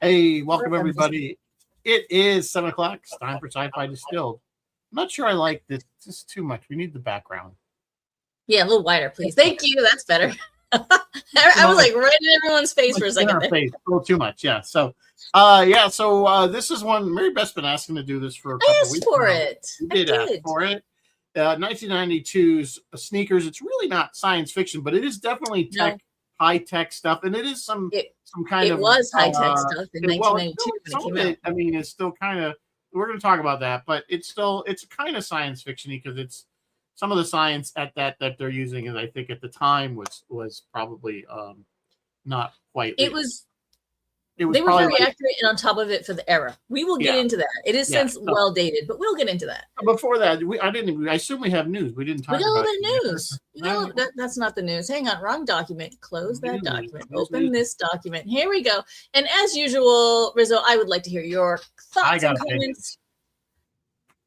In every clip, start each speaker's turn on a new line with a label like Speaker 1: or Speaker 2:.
Speaker 1: Hey, welcome everybody. It is 7 o'clock. It's time for Sci-Fi Distilled. I'm not sure I like this. This is too much. We need the background.
Speaker 2: Yeah, a little wider, please. Thank you. That's better. I was like right in everyone's face for a second.
Speaker 1: Face. A little too much, yeah. So, this is one. Mary Beth's been asking to do this for a couple
Speaker 2: I asked
Speaker 1: weeks.
Speaker 2: for it.
Speaker 1: You did ask for it. 1992's Sneakers. It's really not science fiction, but it is definitely tech. High tech stuff, and it is some kind of.
Speaker 2: It was high tech stuff in 1992 when it came out.
Speaker 1: I mean, it's still kind of. We're going to talk about that, but it's kind of science fiction-y because it's some of the science at that they're using, and I think at the time was probably not quite.
Speaker 2: They were very accurate and on top of it for the era. We will get into that. It is since well dated, but we'll get into that.
Speaker 1: Before that, I assume we have news. We didn't talk about
Speaker 2: the news. That's not the news. Hang on, wrong document. Close that document. Open this document. Here we go. And as usual, Rizzo, I would like to hear your thoughts and comments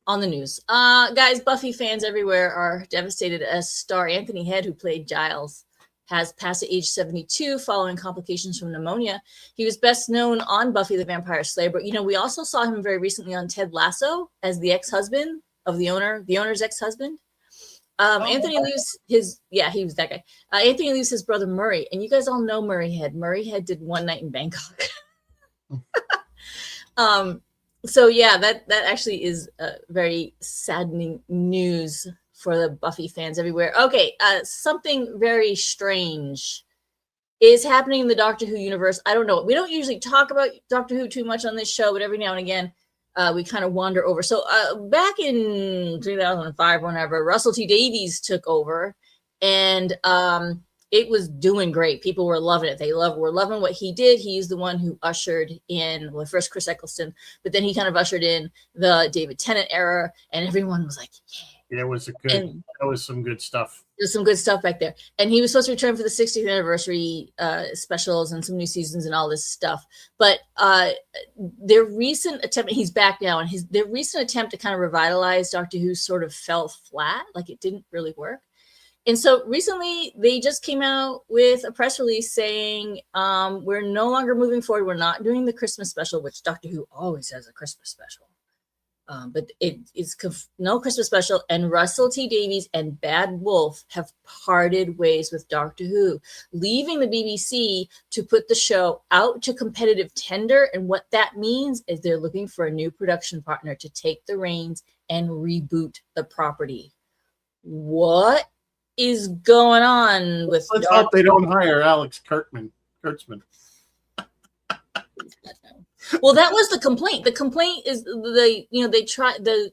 Speaker 2: on the news. Guys, Buffy fans everywhere are devastated as star Anthony Head, who played Giles, has passed at age 72 following complications from pneumonia. He was best known on Buffy the Vampire Slayer, but we also saw him very recently on Ted Lasso as the ex-husband of the owner's ex-husband. Anthony leaves he was that guy. Anthony leaves his brother Murray, and you guys all know Murray Head. Murray Head did One Night in Bangkok. That actually is very saddening news for the Buffy fans everywhere. Okay, something very strange is happening in the Doctor Who universe. I don't know. We don't usually talk about Doctor Who too much on this show, but every now and again, we kind of wander over. So back in 2005, whenever, Russell T Davies took over, and it was doing great. People were loving it. Were loving what he did. He's the one who ushered in, first Chris Eccleston, but then he kind of ushered in the David Tennant era, and everyone was like, yeah.
Speaker 1: That was some good stuff.
Speaker 2: There's some good stuff back there. And he was supposed to return for the 60th anniversary specials and some new seasons and all this stuff. But their recent attempt, he's back now, and their recent attempt to kind of revitalize Doctor Who sort of fell flat. Like it didn't really work. And so recently they just came out with a press release saying we're no longer moving forward. We're not doing the Christmas special, which Doctor Who always has a Christmas special. But it's no Christmas special, and Russell T Davies and Bad Wolf have parted ways with Doctor Who, leaving the BBC to put the show out to competitive tender. And what that means is they're looking for a new production partner to take the reins and reboot the property. What is going on with?
Speaker 1: Let's hope they don't hire Alex Kurtzman.
Speaker 2: Well, that was the complaint. The complaint is they tried the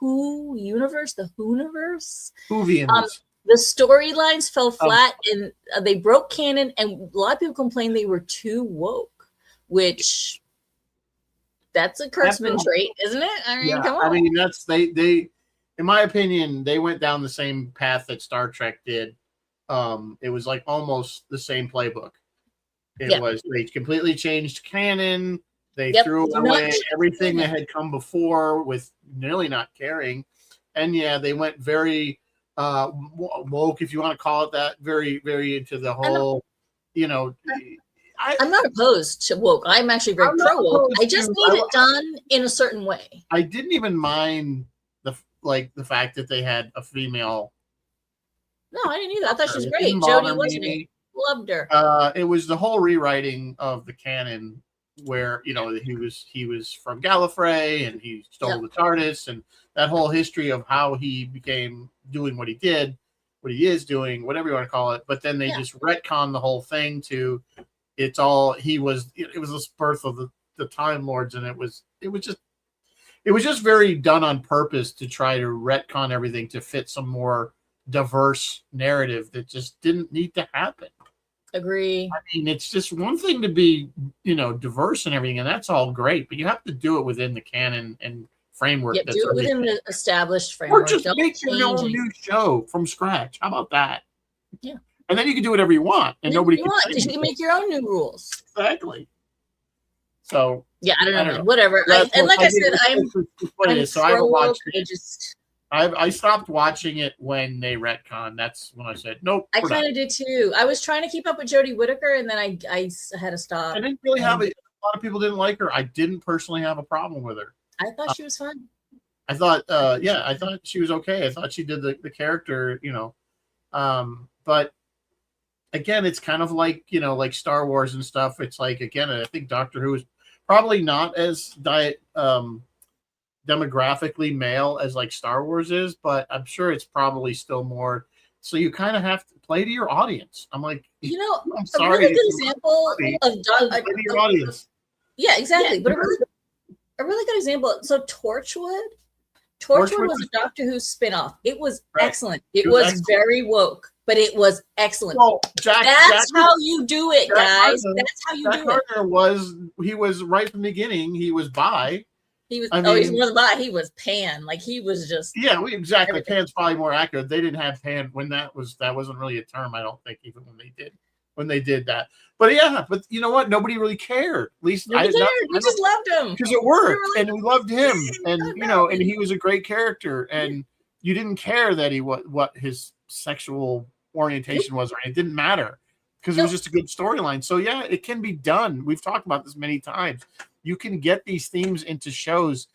Speaker 2: Who universe, the Who-niverse.
Speaker 1: Whovians.
Speaker 2: The storylines fell flat, and they broke canon, and a lot of people complained they were too woke, which that's a Kurtzman trait, isn't it? I mean, come on.
Speaker 1: I mean, that's they in my opinion, they went down the same path that Star Trek did. It was like almost the same playbook. They completely changed canon. They threw away everything that had come before with nearly not caring. And they went very woke, if you want to call it that, very, very into the whole,
Speaker 2: I'm not opposed to woke. I'm actually very pro woke. I just need it done in a certain way.
Speaker 1: I didn't even mind the fact that they had a female.
Speaker 2: No, I didn't either. I thought she was great. Jodie, wasn't it? Loved her.
Speaker 1: It was the whole rewriting of the canon where he was from Gallifrey and he stole the TARDIS, and that whole history of how he became doing what he did, what he is doing, whatever you want to call it. But then they just retconned the whole thing to it was this birth of the Time Lords, and it was just very done on purpose to try to retcon everything to fit some more diverse narrative that just didn't need to happen.
Speaker 2: Agree.
Speaker 1: I mean, it's just one thing to be, diverse and everything, and that's all great, but you have to do it within the canon and framework.
Speaker 2: Yeah, do it within the established framework.
Speaker 1: Or just make your own new show from scratch. How about that?
Speaker 2: Yeah.
Speaker 1: And then you can do whatever you want, and nobody can.
Speaker 2: You can make your own new rules.
Speaker 1: Exactly. So
Speaker 2: I don't know. Whatever. And like I said, I'm
Speaker 1: so I haven't watched it. I stopped watching it when they retconned. That's when I said nope.
Speaker 2: I kind of did too. I was trying to keep up with Jodie Whittaker, and then I had to stop.
Speaker 1: I didn't really have a lot of people didn't like her. I didn't personally have a problem with her.
Speaker 2: I thought she was fun.
Speaker 1: I thought, I thought she was okay. I thought she did the character, but again, it's kind of like, like Star Wars and stuff. It's like, again, I think Doctor Who is probably not as demographically male as like Star Wars is, but I'm sure it's probably still more. So you kind of have to play to your audience. I'm like, I'm sorry.
Speaker 2: A really good example of
Speaker 1: your audience.
Speaker 2: Yeah, exactly. Yeah, but a really good example. So Torchwood was a Doctor Who spinoff. It was excellent. It was excellent. Very woke, but it was excellent. Well, that's how you do it, guys. That's how you do it.
Speaker 1: He was right from the beginning. He was bi.
Speaker 2: He was. He wasn't bi. He was pan. Like he was just.
Speaker 1: Yeah, exactly. Everything. Pan's probably more accurate. They didn't have pan when that wasn't really a term. I don't think even when they did that. But yeah, but you know what? Nobody really cared. At least
Speaker 2: we just loved him
Speaker 1: because it worked, and we loved him, and and he was a great character, and you didn't care that what his sexual orientation was, or it didn't matter because it was just a good storyline. So yeah, it can be done. We've talked about this many times. You can get these themes into shows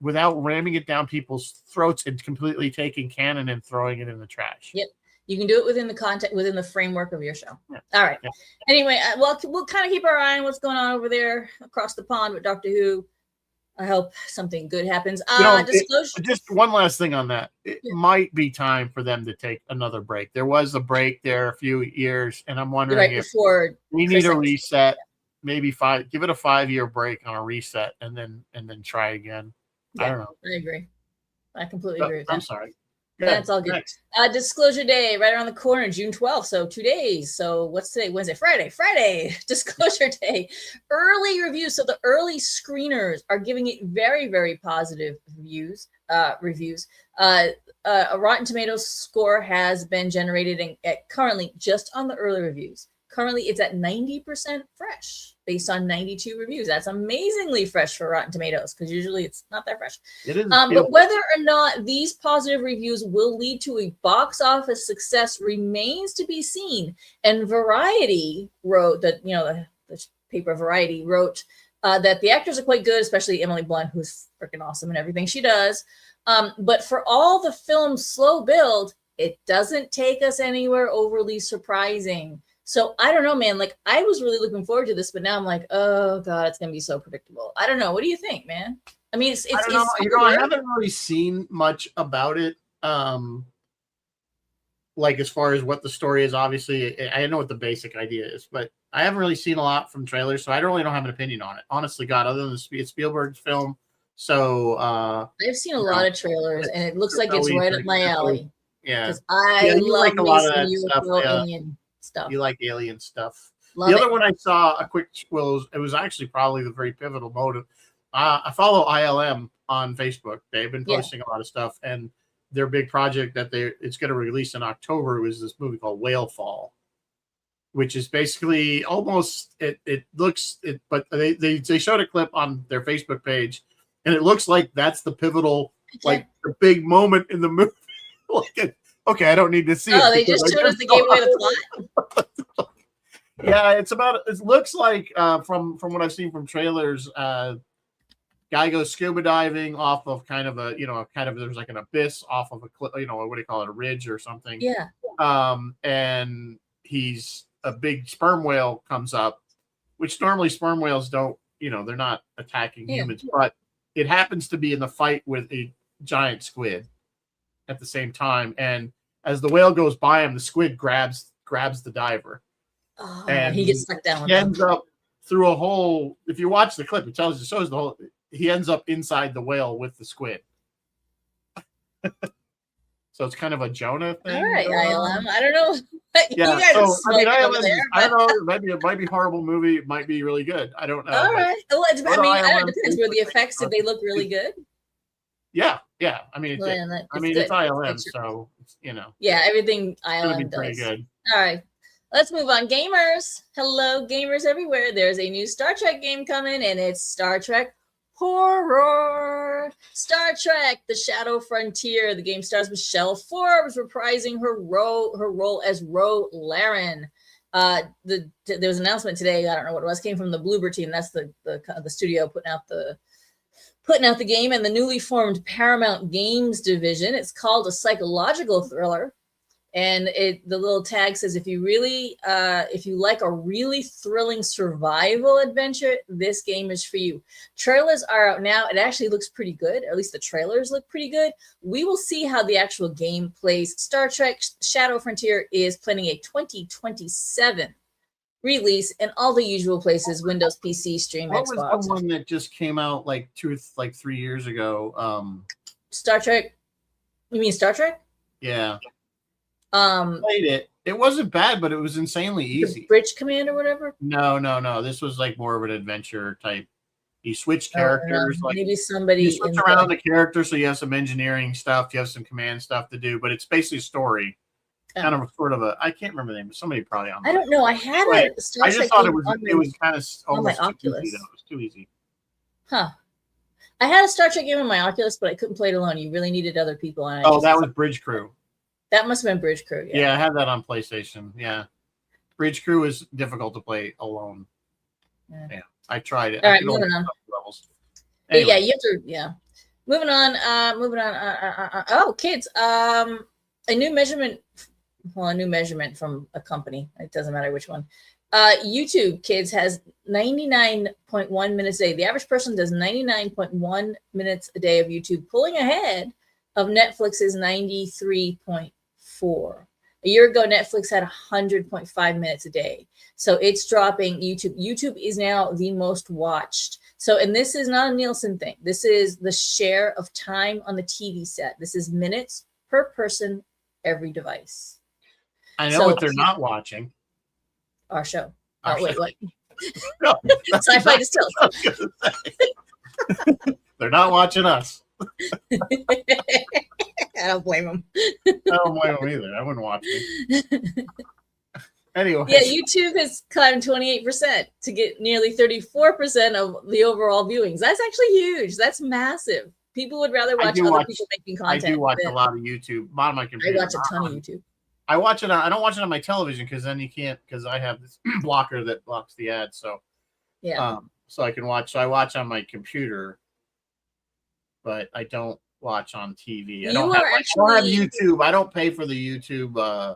Speaker 1: without ramming it down people's throats and completely taking canon and throwing it in the trash.
Speaker 2: Yep. You can do it within the content, within the framework of your show. Yeah. All right. Yeah. Anyway, we'll kind of keep our eye on what's going on over there across the pond with Doctor Who. I hope something good happens.
Speaker 1: Just one last thing on that. It might be time for them to take another break. There was a break there a few years, and I'm wondering if we need a reset. Maybe give it a 5-year break on a reset, and then try again.
Speaker 2: Yeah,
Speaker 1: I don't know.
Speaker 2: I agree. I completely agree with that.
Speaker 1: I'm sorry.
Speaker 2: That's all good. Disclosure day right around the corner, June 12th. So 2 days. So what's today? Wednesday, Friday. Disclosure day. Early reviews. So the early screeners are giving it very, very positive reviews. A Rotten Tomatoes score has been generated currently just on the early reviews. Currently, it's at 90% fresh based on 92 reviews. That's amazingly fresh for Rotten Tomatoes because usually it's not that fresh.
Speaker 1: It is.
Speaker 2: But whether or not these positive reviews will lead to a box office success remains to be seen. And Variety wrote that, the paper Variety wrote that the actors are quite good, especially Emily Blunt, who's freaking awesome in everything she does. But for all the film's slow build, it doesn't take us anywhere overly surprising. So I don't know, man. Like I was really looking forward to this, but now I'm like, oh god, it's gonna be so predictable. I don't know. What do you think, man? I mean, I don't
Speaker 1: know. I haven't really seen much about it. Like as far as what the story is, obviously, I know what the basic idea is, but I haven't really seen a lot from trailers, so I don't have an opinion on it. Honestly, God, other than it's Spielberg's film, so
Speaker 2: I've seen a lot of trailers, and it looks like it's right up my alley.
Speaker 1: Yeah,
Speaker 2: because I love
Speaker 1: like a lot of that
Speaker 2: stuff. Alien stuff.
Speaker 1: You like alien stuff.
Speaker 2: Love
Speaker 1: the other one I saw a quick it was actually probably the very pivotal motive. I follow ILM on Facebook. They've been posting a lot of stuff, and their big project that it's going to release in October was this movie called Whale Fall, which is basically almost but they showed a clip on their Facebook page, and it looks like that's the pivotal like the big moment in the movie. Okay, I don't need to see it.
Speaker 2: Oh, they just showed us the gave away the plot.
Speaker 1: Yeah, it looks like from what I've seen from trailers, guy goes scuba diving off of kind of there's like an abyss off of a cliff, what do you call it, a ridge or something.
Speaker 2: Yeah.
Speaker 1: And he's a big sperm whale comes up, which normally sperm whales don't, they're not attacking humans, but it happens to be in the fight with a giant squid at the same time, and as the whale goes by him, the squid grabs the diver,
Speaker 2: and he gets sucked down.
Speaker 1: He ends up through a hole. If you watch the clip, it shows the whole. He ends up inside the whale with the squid. So it's kind of a Jonah thing.
Speaker 2: All right, ILM. I don't know.
Speaker 1: Yeah, ILM. I don't know. It might be a horrible movie. It might be really good. I don't know.
Speaker 2: All right. Well, it depends. Were the effects? Did they look really good?
Speaker 1: Yeah. I mean, it's ILM, so
Speaker 2: Yeah, everything ILM
Speaker 1: does. Pretty good.
Speaker 2: All right, let's move on. Gamers, hello, gamers everywhere. There's a new Star Trek game coming, and it's Star Trek horror. Star Trek: The Shadow Frontier. The game stars Michelle Forbes reprising her role as Ro Laren. There was an announcement today. I don't know what it was. Came from the Bloober team. That's the studio putting out the game, and the newly formed Paramount Games division. It's called a psychological thriller. And the little tag says, if you like a really thrilling survival adventure, this game is for you. Trailers are out now. It actually looks pretty good. Or at least the trailers look pretty good. We will see how the actual game plays. Star Trek Shadow Frontier is planning a 2027 release in all the usual places: Windows, PC, Stream,
Speaker 1: what
Speaker 2: Xbox.
Speaker 1: What was the one that just came out like 3 years ago?
Speaker 2: Star Trek. You mean Star Trek?
Speaker 1: Yeah. Played it. It wasn't bad, but it was insanely easy.
Speaker 2: Bridge Command or whatever?
Speaker 1: No. This was like more of an adventure type. You switch characters. Like
Speaker 2: maybe somebody
Speaker 1: you switch around the character, so you have some engineering stuff, you have some command stuff to do, but it's basically a story. Kind of sort of a, I can't remember the name, but somebody probably on.
Speaker 2: I don't know. I had
Speaker 1: a
Speaker 2: Star
Speaker 1: I just
Speaker 2: Trek
Speaker 1: thought it was kind of
Speaker 2: on my Oculus.
Speaker 1: Easy, it was too easy.
Speaker 2: Huh. I had a Star Trek game on my Oculus, but I couldn't play it alone. You really needed other people. And
Speaker 1: that was Bridge Crew.
Speaker 2: That must have been Bridge Crew.
Speaker 1: Yeah, I had that on PlayStation. Yeah. Bridge Crew is difficult to play alone. Yeah. I tried it.
Speaker 2: All right, moving on.
Speaker 1: Levels. Anyway.
Speaker 2: Yeah, you have to, yeah. Moving on. Oh, kids. A new measurement from a company. It doesn't matter which one. YouTube, kids, has 99.1 minutes a day. The average person does 99.1 minutes a day of YouTube, pulling ahead of Netflix's 93.4. A year ago, Netflix had 100.5 minutes a day. So it's dropping YouTube. YouTube is now the most watched. So, and this is not a Nielsen thing. This is the share of time on the TV set. This is minutes per person, every device.
Speaker 1: I know what they're not watching.
Speaker 2: Our show. Wait, what?
Speaker 1: No,
Speaker 2: Sci-Fi Distilled.
Speaker 1: They're not watching us.
Speaker 2: I don't blame them.
Speaker 1: I don't blame them either. I wouldn't watch me. Anyway.
Speaker 2: Yeah, YouTube has climbed 28% to get nearly 34% of the overall viewings. That's actually huge. That's massive. People would rather watch other people making content.
Speaker 1: I do watch a lot of YouTube. On my computer.
Speaker 2: I watch a ton of YouTube.
Speaker 1: I watch it. I don't watch it on my television because then you can't. Because I have this blocker that blocks the ads. So
Speaker 2: yeah.
Speaker 1: So I can watch. So I watch on my computer, but I don't watch on TV. I don't have YouTube. I don't pay for the YouTube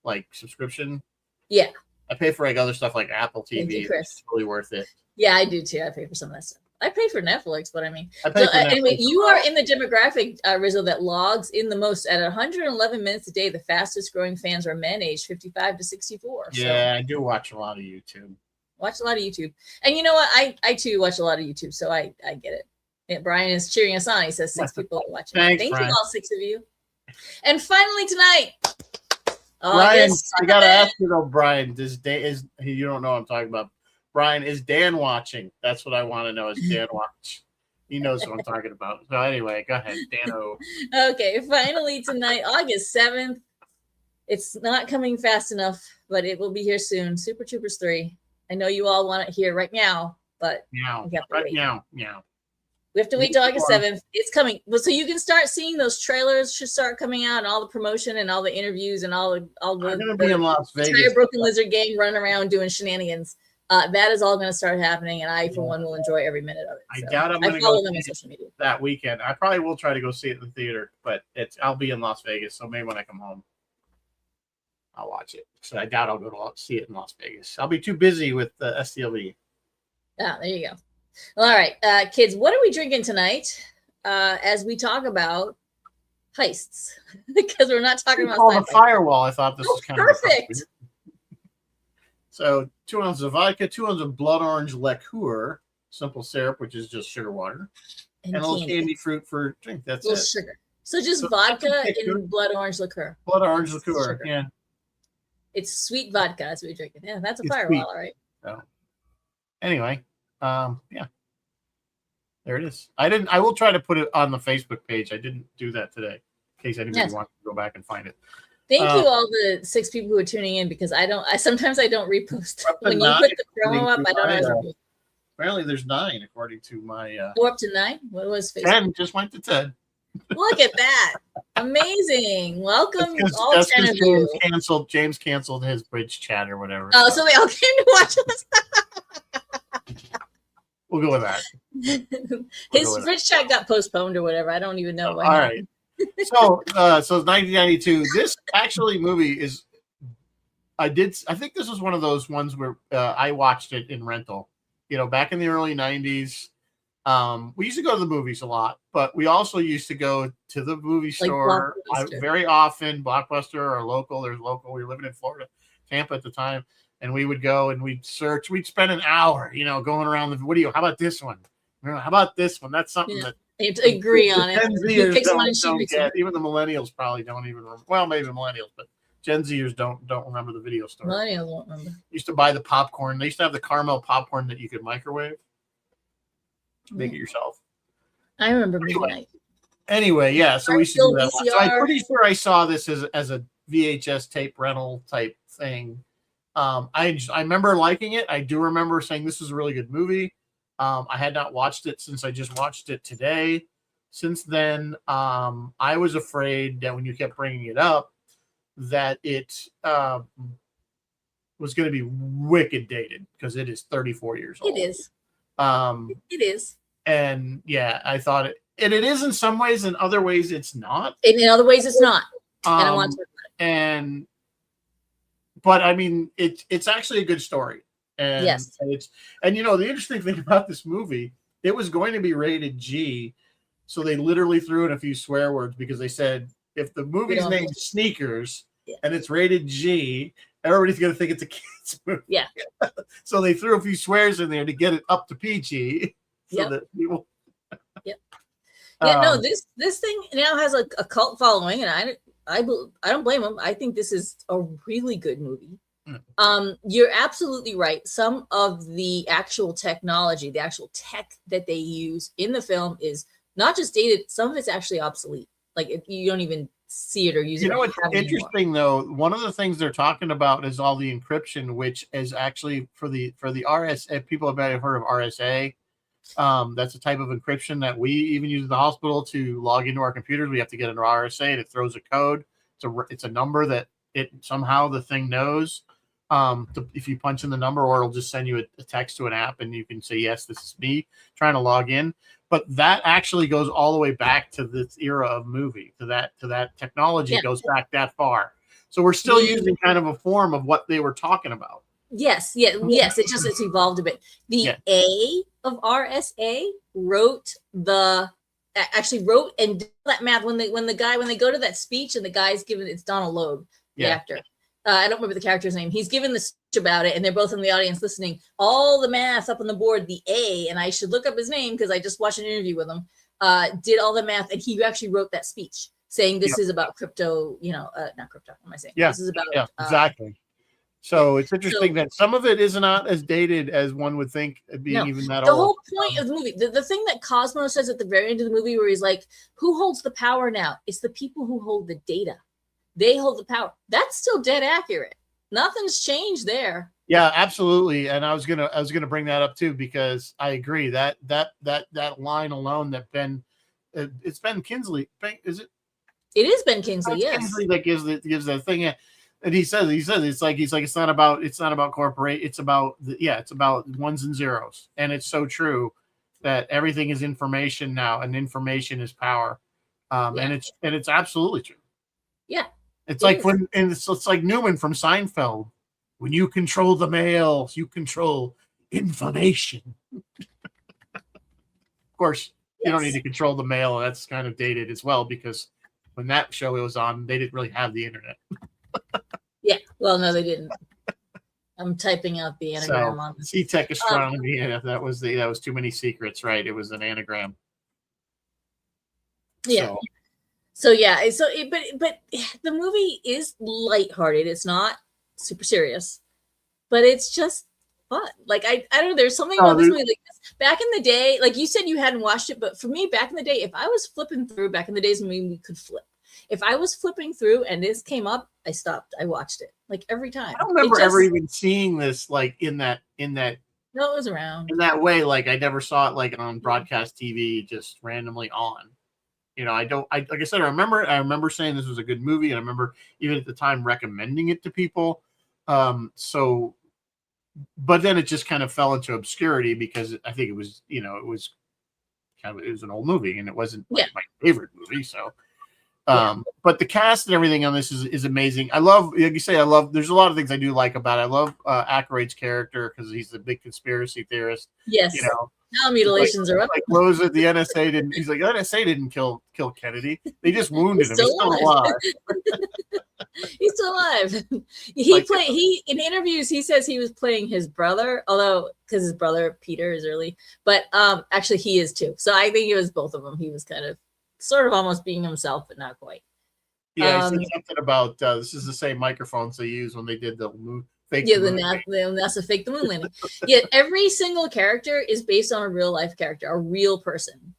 Speaker 1: like subscription.
Speaker 2: Yeah.
Speaker 1: I pay for like other stuff like Apple TV. It's really worth it.
Speaker 2: Yeah, I do too. I pay for some of that stuff. I pay for Netflix, but I mean,
Speaker 1: anyway,
Speaker 2: you are in the demographic, Rizzo, that logs in the most at 111 minutes a day. The fastest growing fans are men aged 55 to 64.
Speaker 1: Yeah, I do watch a lot of YouTube.
Speaker 2: Watch a lot of YouTube. And you know what? I too watch a lot of YouTube, so I get it. And Brian is cheering us on. He says 6 people are watching.
Speaker 1: Thanks,
Speaker 2: Thank
Speaker 1: Brian.
Speaker 2: you, all 6 of you. And finally tonight,
Speaker 1: Brian, I gotta ask you though, Brian. You don't know what I'm talking about. Brian, is Dan watching? That's what I want to know. Is Dan watch? He knows what I'm talking about. So anyway, go ahead, Dan-o.
Speaker 2: Okay, finally tonight, August 7th. It's not coming fast enough, but it will be here soon. Super Troopers 3. I know you all want it here right now, but we have to wait. We have to wait till August 7th. It's coming. Well, so you can start seeing those trailers should start coming out, and all the promotion and all the interviews and all the
Speaker 1: I'm gonna be in Las Vegas.
Speaker 2: Entire Broken Lizard gang running around doing shenanigans. That is all going to start happening, and I, for one, will enjoy every minute of it.
Speaker 1: So I doubt I'm going to
Speaker 2: follow them on social media
Speaker 1: that weekend. I probably will try to go see it in the theater, but I'll be in Las Vegas, so maybe when I come home, I'll watch it. So I doubt I'll go to see it in Las Vegas. I'll be too busy with the STLV.
Speaker 2: Yeah, there you go. Well, all right, kids, what are we drinking tonight as we talk about heists? Because we're not talking about
Speaker 1: the firewall. I thought this was kind
Speaker 2: perfect.
Speaker 1: Of so 2 ounces of vodka, 2 ounces of blood orange liqueur, simple syrup, which is just sugar water, and a little candy fruit for drink. That's it.
Speaker 2: Sugar. So just vodka and blood orange liqueur.
Speaker 1: Blood orange liqueur, sugar. Yeah.
Speaker 2: It's sweet vodka. That's what we're drinking. Yeah, that's a firewall, all right.
Speaker 1: So, anyway, yeah. There it is. I will try to put it on the Facebook page. I didn't do that today in case anybody wants to go back and find it.
Speaker 2: Thank you, all the 6 people who are tuning in, because sometimes I don't repost when you put the promo up. I don't always repost.
Speaker 1: Apparently, there's 9 according to my.
Speaker 2: We're up to 9. What was Facebook?
Speaker 1: 10 just went to 10.
Speaker 2: Look at that! Amazing. Welcome, all
Speaker 1: That's
Speaker 2: 10 of
Speaker 1: James
Speaker 2: you.
Speaker 1: canceled. James canceled his bridge chat or whatever.
Speaker 2: Oh, so they all came to watch us.
Speaker 1: We'll go with that.
Speaker 2: His bridge chat got postponed or whatever. I don't even know.
Speaker 1: All right. So it's 1992. This actually movie is. I think this was one of those ones where I watched it in rental. Back in the early 90s. We used to go to the movies a lot, but we also used to go to the movie store very often. Blockbuster or local. There's local. We were living in Florida, Tampa at the time, and we would go and we'd search. We'd spend an hour, going around the video. How about this one? How about this one? That's something that
Speaker 2: they agree on it.
Speaker 1: Don't get. Even the millennials probably don't even remember. Well, maybe millennials, but Gen Zers don't remember the video store.
Speaker 2: Millennials won't remember.
Speaker 1: Used to buy the popcorn. They used to have the caramel popcorn that you could microwave. Make it yourself.
Speaker 2: I remember midnight.
Speaker 1: Anyway, yeah. So we should do that. So I'm pretty sure I saw this as a VHS tape rental type thing. I remember liking it. I do remember saying this is a really good movie. I had not watched it since I just watched it today. Since then, I was afraid that when you kept bringing it up, that it was going to be wicked dated because it is 34 years old.
Speaker 2: It is. It is.
Speaker 1: And yeah, I thought it, and it is in some ways. In other ways, it's not.
Speaker 2: And in other ways, it's not. And I want
Speaker 1: to. But I mean, it's actually a good story. And
Speaker 2: yes.
Speaker 1: And the interesting thing about this movie, it was going to be rated G, so they literally threw in a few swear words because they said if the movie's named Sneakers and it's rated G, everybody's going to think it's a kid's movie.
Speaker 2: Yeah.
Speaker 1: So they threw a few swears in there to get it up to PG. So that people.
Speaker 2: Yep. Yeah. No. This thing now has a cult following, and I don't blame them. I think this is a really good movie. You're absolutely right. Some of the actual technology, the actual tech that they use in the film is not just dated. Some of it's actually obsolete. Like you don't even see it or use it.
Speaker 1: What's interesting though? One of the things they're talking about is all the encryption, which is actually for the RSA. People have heard of RSA. That's a type of encryption that we even use in the hospital to log into our computers. We have to get an RSA, and it throws a code. It's a number that it somehow the thing knows. If you punch in the number, or it'll just send you a text to an app, and you can say, "Yes, this is me trying to log in." But that actually goes all the way back to this era of movie. To that technology goes back that far. So we're still using kind of a form of what they were talking about.
Speaker 2: Yes. It's evolved a bit. The A of RSA wrote and did that math when they go to that speech and the guy's given it's Donald Logue, the actor. I don't remember the character's name. He's given the speech about it, and they're both in the audience listening. All the math up on the board, the A, and I should look up his name because I just watched an interview with him. Did all the math, and he actually wrote that speech saying this is about crypto. Not crypto. What am I saying?
Speaker 1: Yeah,
Speaker 2: this is about
Speaker 1: exactly. So it's interesting that some of it is not as dated as one would think being even that old.
Speaker 2: The whole point of the movie, the thing that Cosmo says at the very end of the movie where he's like, who holds the power now? It's the people who hold the data. They hold the power. That's still dead accurate. Nothing's changed there.
Speaker 1: Yeah, absolutely. And I was gonna bring that up too, because I agree that line alone that it's Ben Kingsley. Is it?
Speaker 2: It is Ben Kingsley, yes.
Speaker 1: Kingsley that gives that thing. And he says it's not about corporate. It's about it's about ones and zeros. And it's so true that everything is information now, and information is power. And it's absolutely true.
Speaker 2: Yeah.
Speaker 1: It's like it's like Newman from Seinfeld. When you control the males, you control information. Of course, you don't need to control the male. That's kind of dated as well, because when that show was on, they didn't really have the internet.
Speaker 2: Yeah, well, no, they didn't. I'm typing out the anagram on this.
Speaker 1: C-Tech astronomy. That was too many secrets, right? It was an anagram.
Speaker 2: Yeah. So but the movie is lighthearted. It's not super serious, but it's just fun. Like I don't know. There's something about this movie. Like this. Back in the day, like you said, you hadn't watched it, but for me, back in the day, if I was flipping through, back in the days when we could flip. If I was flipping through and this came up, I stopped. I watched it like every time.
Speaker 1: I don't remember ever even seeing this like in that
Speaker 2: No, it was around.
Speaker 1: in that way. Like I never saw it like on broadcast TV, just randomly on. You know, like I said, I remember saying this was a good movie, and I remember even at the time recommending it to people. So, but then it just kind of fell into obscurity because I think it was, it was it was an old movie and it wasn't like my favorite movie. So, but the cast and everything on this is amazing. I love, like you say, there's a lot of things I do like about it. I love Aykroyd's character because he's the big conspiracy theorist.
Speaker 2: Yes.
Speaker 1: You know,
Speaker 2: now mutilations are up.
Speaker 1: Like Rose at the NSA didn't. He's like, the NSA didn't kill Kennedy. They just wounded him. He's still alive.
Speaker 2: He's still alive. He in interviews he says he was playing his brother, although because his brother Peter is early, but actually he is too. So I think it was both of them. He was kind of sort of almost being himself, but not quite.
Speaker 1: Yeah, he said something about this is the same microphones they used when they did the fake.
Speaker 2: Yeah, the NASA fake the moon landing. Yeah, every single character is based on a real life character, a real person.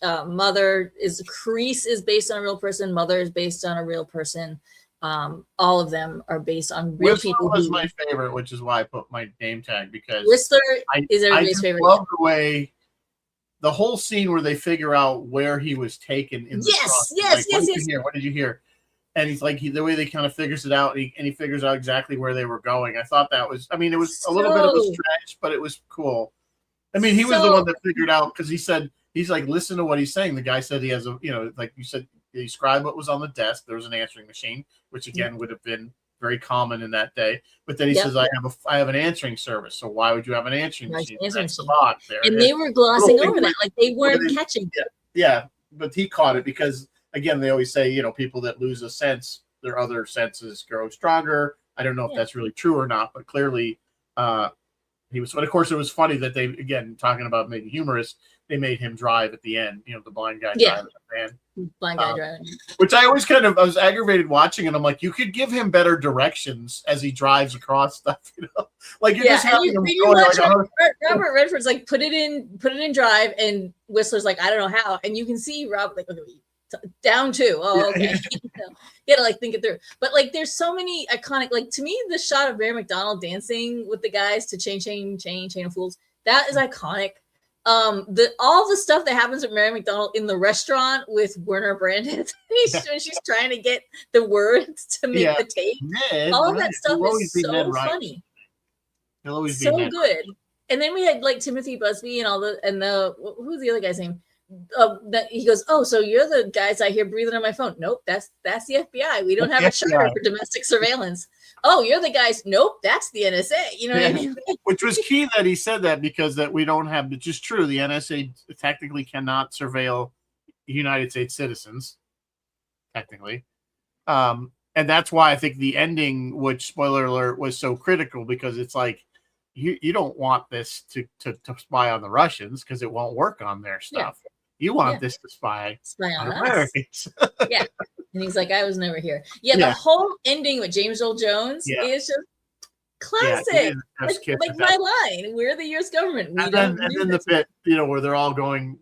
Speaker 2: Mother is Crease is based on a real person. Mother is based on a real person. All of them are based on real people.
Speaker 1: Was my favorite, which is why I put my name tag because
Speaker 2: Whistler is everybody's favorite.
Speaker 1: I love the way the whole scene where they figure out where he was taken in the truck. What did you hear? And he's like, the way they kind of figures it out, and he figures out exactly where they were going. I thought that was, it was a little bit of a stretch, but it was cool. He was the one that figured out because he said, he's like, listen to what he's saying. The guy said he has like you said, he described what was on the desk. There was an answering machine, which again would have been very common in that day. But then he says, I have an answering service. So why would you have an answering machine?
Speaker 2: And they were glossing over that, like they weren't catching.
Speaker 1: Yeah, but he caught it because again, they always say, people that lose a sense, their other senses grow stronger. I don't know if that's really true or not, but clearly he was. But of course, it was funny that they, again, talking about maybe humorous, they made him drive at the end. The blind guy driving the van.
Speaker 2: Blind guy driving.
Speaker 1: Which I always I was aggravated watching, and I'm like, you could give him better directions as he drives across stuff. Like you're just having him going like
Speaker 2: Robert Redford's like put it in drive, and Whistler's like, I don't know how, and you can see Rob like, okay, down two. Oh, okay. You gotta like think it through. But like there's so many iconic, like to me, the shot of Mary McDonald dancing with the guys to Chain of Fools, that is iconic. All the stuff that happens with Mary McDonald in the restaurant with Werner Brandon when she's trying to get the words to make the tape. All of that stuff is so funny.
Speaker 1: He'll always
Speaker 2: be so good. And then we had like Timothy Busby and who's the other guy's name? That he goes, oh, so you're the guys I hear breathing on my phone. Nope, that's the FBI. We don't have a charter for domestic surveillance. Oh, you're the guys. Nope, that's the NSA. You know what I mean?
Speaker 1: Which was key that he said that because that we don't have, which is true. The NSA technically cannot surveil United States citizens, technically. And that's why I think the ending, which spoiler alert, was so critical because it's like you don't want this to spy on the Russians because it won't work on their stuff. Yeah. You want this to spy on Americans.
Speaker 2: Yeah. And he's like, I was never here. Yeah, the whole ending with James Earl Jones is just classic. Like my line, we're the U.S. government.
Speaker 1: And then the bit, where they're all going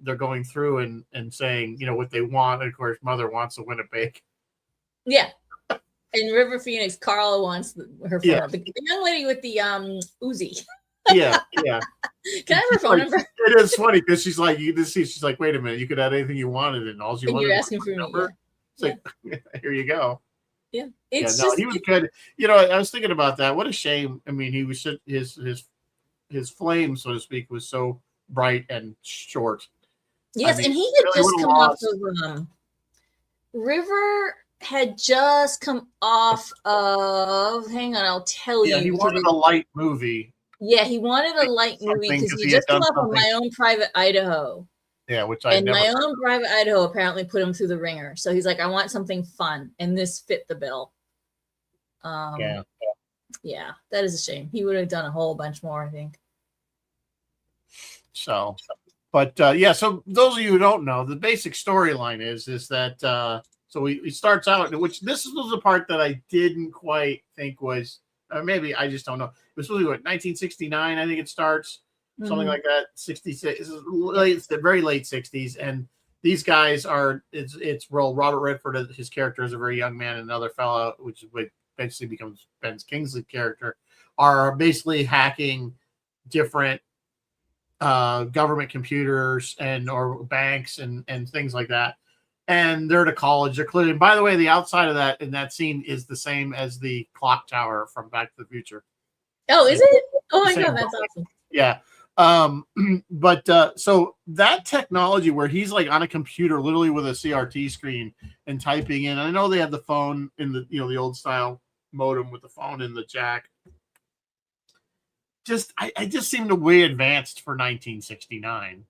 Speaker 1: through and saying, what they want. And of course, Mother wants a Winnipeg.
Speaker 2: Yeah. And River Phoenix, Carl wants her phone. Yeah. The young lady with the Uzi.
Speaker 1: Yeah.
Speaker 2: Can I have her phone number?
Speaker 1: It is funny because she's like, she's like, wait a minute, you could add anything you wanted, and all you wanted.
Speaker 2: You're asking for
Speaker 1: number. It's like, here you go.
Speaker 2: Yeah,
Speaker 1: he was good. I was thinking about that. What a shame. He was his flame, so to speak, was so bright and short.
Speaker 2: Yes, and he had really just come off of River. Had just come off of. Hang on, I'll tell you.
Speaker 1: Yeah, he wanted a light movie.
Speaker 2: Yeah, he wanted a light movie because he just came off of My Own Private Idaho.
Speaker 1: Yeah, which
Speaker 2: My Own Private Idaho apparently put him through the ringer. So he's like, I want something fun, and this fit the bill. Yeah, that is a shame. He would have done a whole bunch more, I think.
Speaker 1: So, but so those of you who don't know, the basic storyline is that. So he starts out, which this was the part that I didn't quite think was, maybe I just don't know. It was supposed to be 1969, I think it starts, something like that. 66, it's the very late 60s, and these guys are. It's Robert Redford, his character is a very young man, and another fellow, which basically becomes Ben Kingsley's character, are basically hacking different government computers and or banks and things like that. And they're at a college. They're clearly. And by the way, the outside of that in that scene is the same as the clock tower from Back to the Future.
Speaker 2: Oh, is it? Oh my God,
Speaker 1: Same
Speaker 2: that's
Speaker 1: building.
Speaker 2: awesome.
Speaker 1: Yeah. But so that technology where he's like on a computer, literally with a CRT screen and typing in. I know they had the phone in the the old style modem with the phone in the jack. I just seemed way advanced for 1969.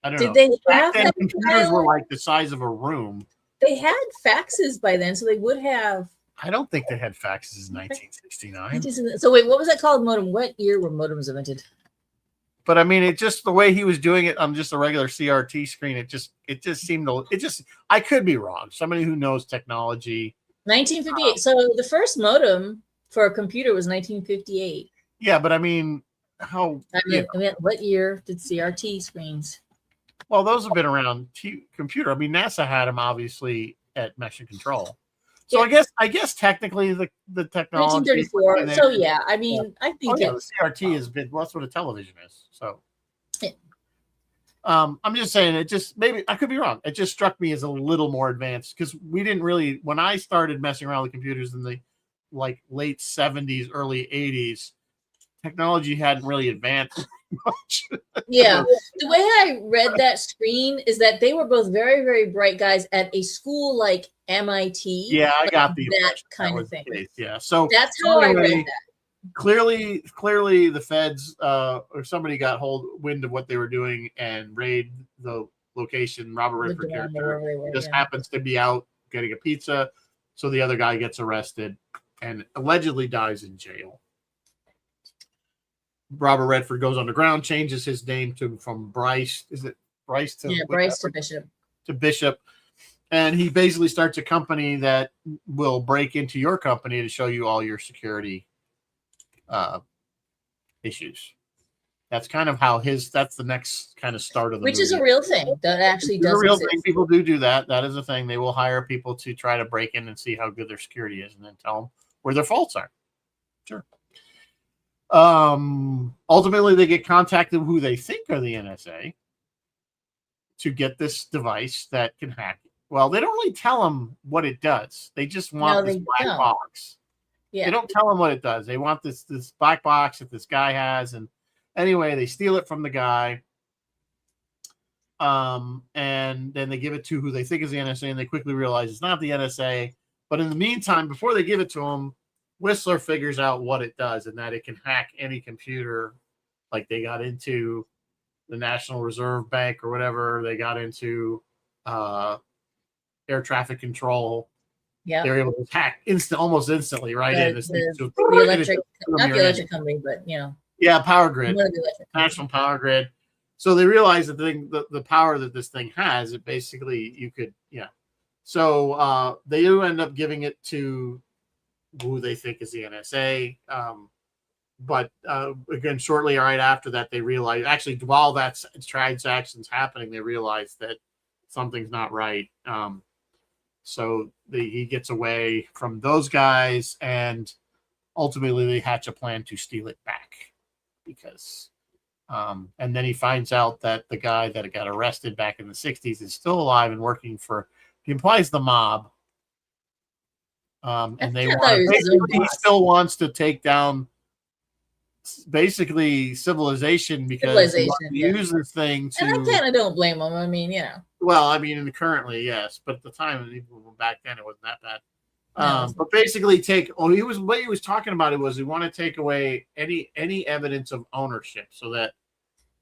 Speaker 1: I don't know.
Speaker 2: Did they
Speaker 1: Back
Speaker 2: have
Speaker 1: then,
Speaker 2: that
Speaker 1: computers were
Speaker 2: style?
Speaker 1: like the size of a room.
Speaker 2: They had faxes by then, so they would have.
Speaker 1: I don't think they had faxes in 1969.
Speaker 2: So wait, what was that called? Modem? What year were modems invented?
Speaker 1: But I mean, it just the way he was doing it on just a regular CRT screen, it just seemed to I could be wrong. Somebody who knows technology.
Speaker 2: 1958. So the first modem for a computer was 1958.
Speaker 1: Yeah, but I mean, how?
Speaker 2: I mean, what year did CRT screens?
Speaker 1: Well, those have been around. Computer. I mean, NASA had them obviously at Mission Control. So yeah. I guess technically the technology.
Speaker 2: 1934. So yeah, I mean, I think
Speaker 1: the CRT has been. Well, that's what a television is. So. Yeah. I'm just saying it just maybe I could be wrong. It just struck me as a little more advanced because we didn't really when I started messing around with computers in the like late 70s, early 80s, technology hadn't really advanced much.
Speaker 2: Yeah. The way I read that screen is that they were both very, very bright guys at a school like MIT.
Speaker 1: Yeah, I got
Speaker 2: that kind of thing.
Speaker 1: Yeah. So
Speaker 2: that's how I read that.
Speaker 1: Clearly the feds or somebody got wind of what they were doing and raid the location. Robert Redford character just happens to be out getting a pizza, so the other guy gets arrested and allegedly dies in jail. Robert Redford goes underground, changes his name from Bryce. Is it Bryce to
Speaker 2: Bryce to Bishop?
Speaker 1: To Bishop. And he basically starts a company that will break into your company to show you all your security issues. That's kind of how that's the next kind of start of the
Speaker 2: movie.
Speaker 1: Which
Speaker 2: is a real thing that actually does.
Speaker 1: A real thing. People do that. That is a thing. They will hire people to try to break in and see how good their security is and then tell them where their faults are. Sure. Ultimately they get contacted with who they think are the NSA to get this device that can hack it. Well, they don't really tell them what it does. They just want this black box. Yeah. They don't tell them what it does. They want this black box that this guy has. And anyway, they steal it from the guy. And then they give it to who they think is the NSA, and they quickly realize it's not the NSA. But in the meantime, before they give it to him, Whistler figures out what it does and that it can hack any computer. Like they got into the National Reserve Bank or whatever. They got into air traffic control. Yeah, they're able to hack almost instantly, right?
Speaker 2: The electric, not the electric company, but
Speaker 1: power grid, National Power Grid. So they realize that the power that this thing has, it basically you could, So they do end up giving it to who they think is the NSA. But again, shortly right after that, they realize actually while that transaction's happening, they realize that something's not right. So he gets away from those guys, and ultimately they hatch a plan to steal it back because, and then he finds out that the guy that got arrested back in the 60s is still alive and working for, he implies the mob. And he still wants to take down basically civilization because he uses this thing to.
Speaker 2: And I kind of don't blame him. I mean,
Speaker 1: Well, I mean, currently, yes, but at the time, back then, it wasn't that bad. But basically, what he was talking about was he wanted to take away any evidence of ownership, so that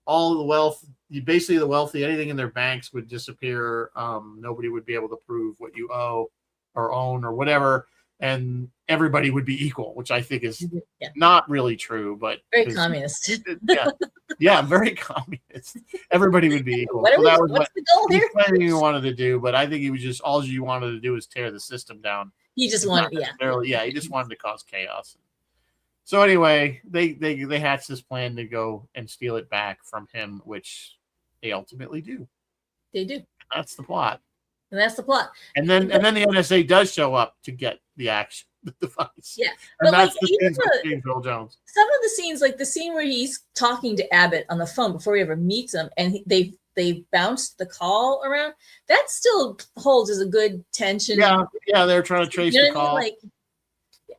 Speaker 1: all the wealth, basically the wealthy, anything in their banks would disappear. Nobody would be able to prove what you owe or own or whatever, and everybody would be equal, which I think is not really true, but
Speaker 2: very communist.
Speaker 1: Very communist. Everybody would be equal. What's the goal here? He wanted to do, but I think he was just all you wanted to do is tear the system down.
Speaker 2: He just wanted,
Speaker 1: he just wanted to cause chaos. So anyway, they hatch this plan to go and steal it back from him, which they ultimately do.
Speaker 2: They do.
Speaker 1: That's the plot.
Speaker 2: And that's the plot.
Speaker 1: And then the NSA does show up to get the device.
Speaker 2: Yeah.
Speaker 1: And that's the thing with James Earl Jones.
Speaker 2: Some of the the scenes, like the scene where he's talking to Abbott on the phone before he ever meets him, and they bounced the call around, that still holds as a good tension.
Speaker 1: Yeah, they're trying to trace the call.
Speaker 2: Like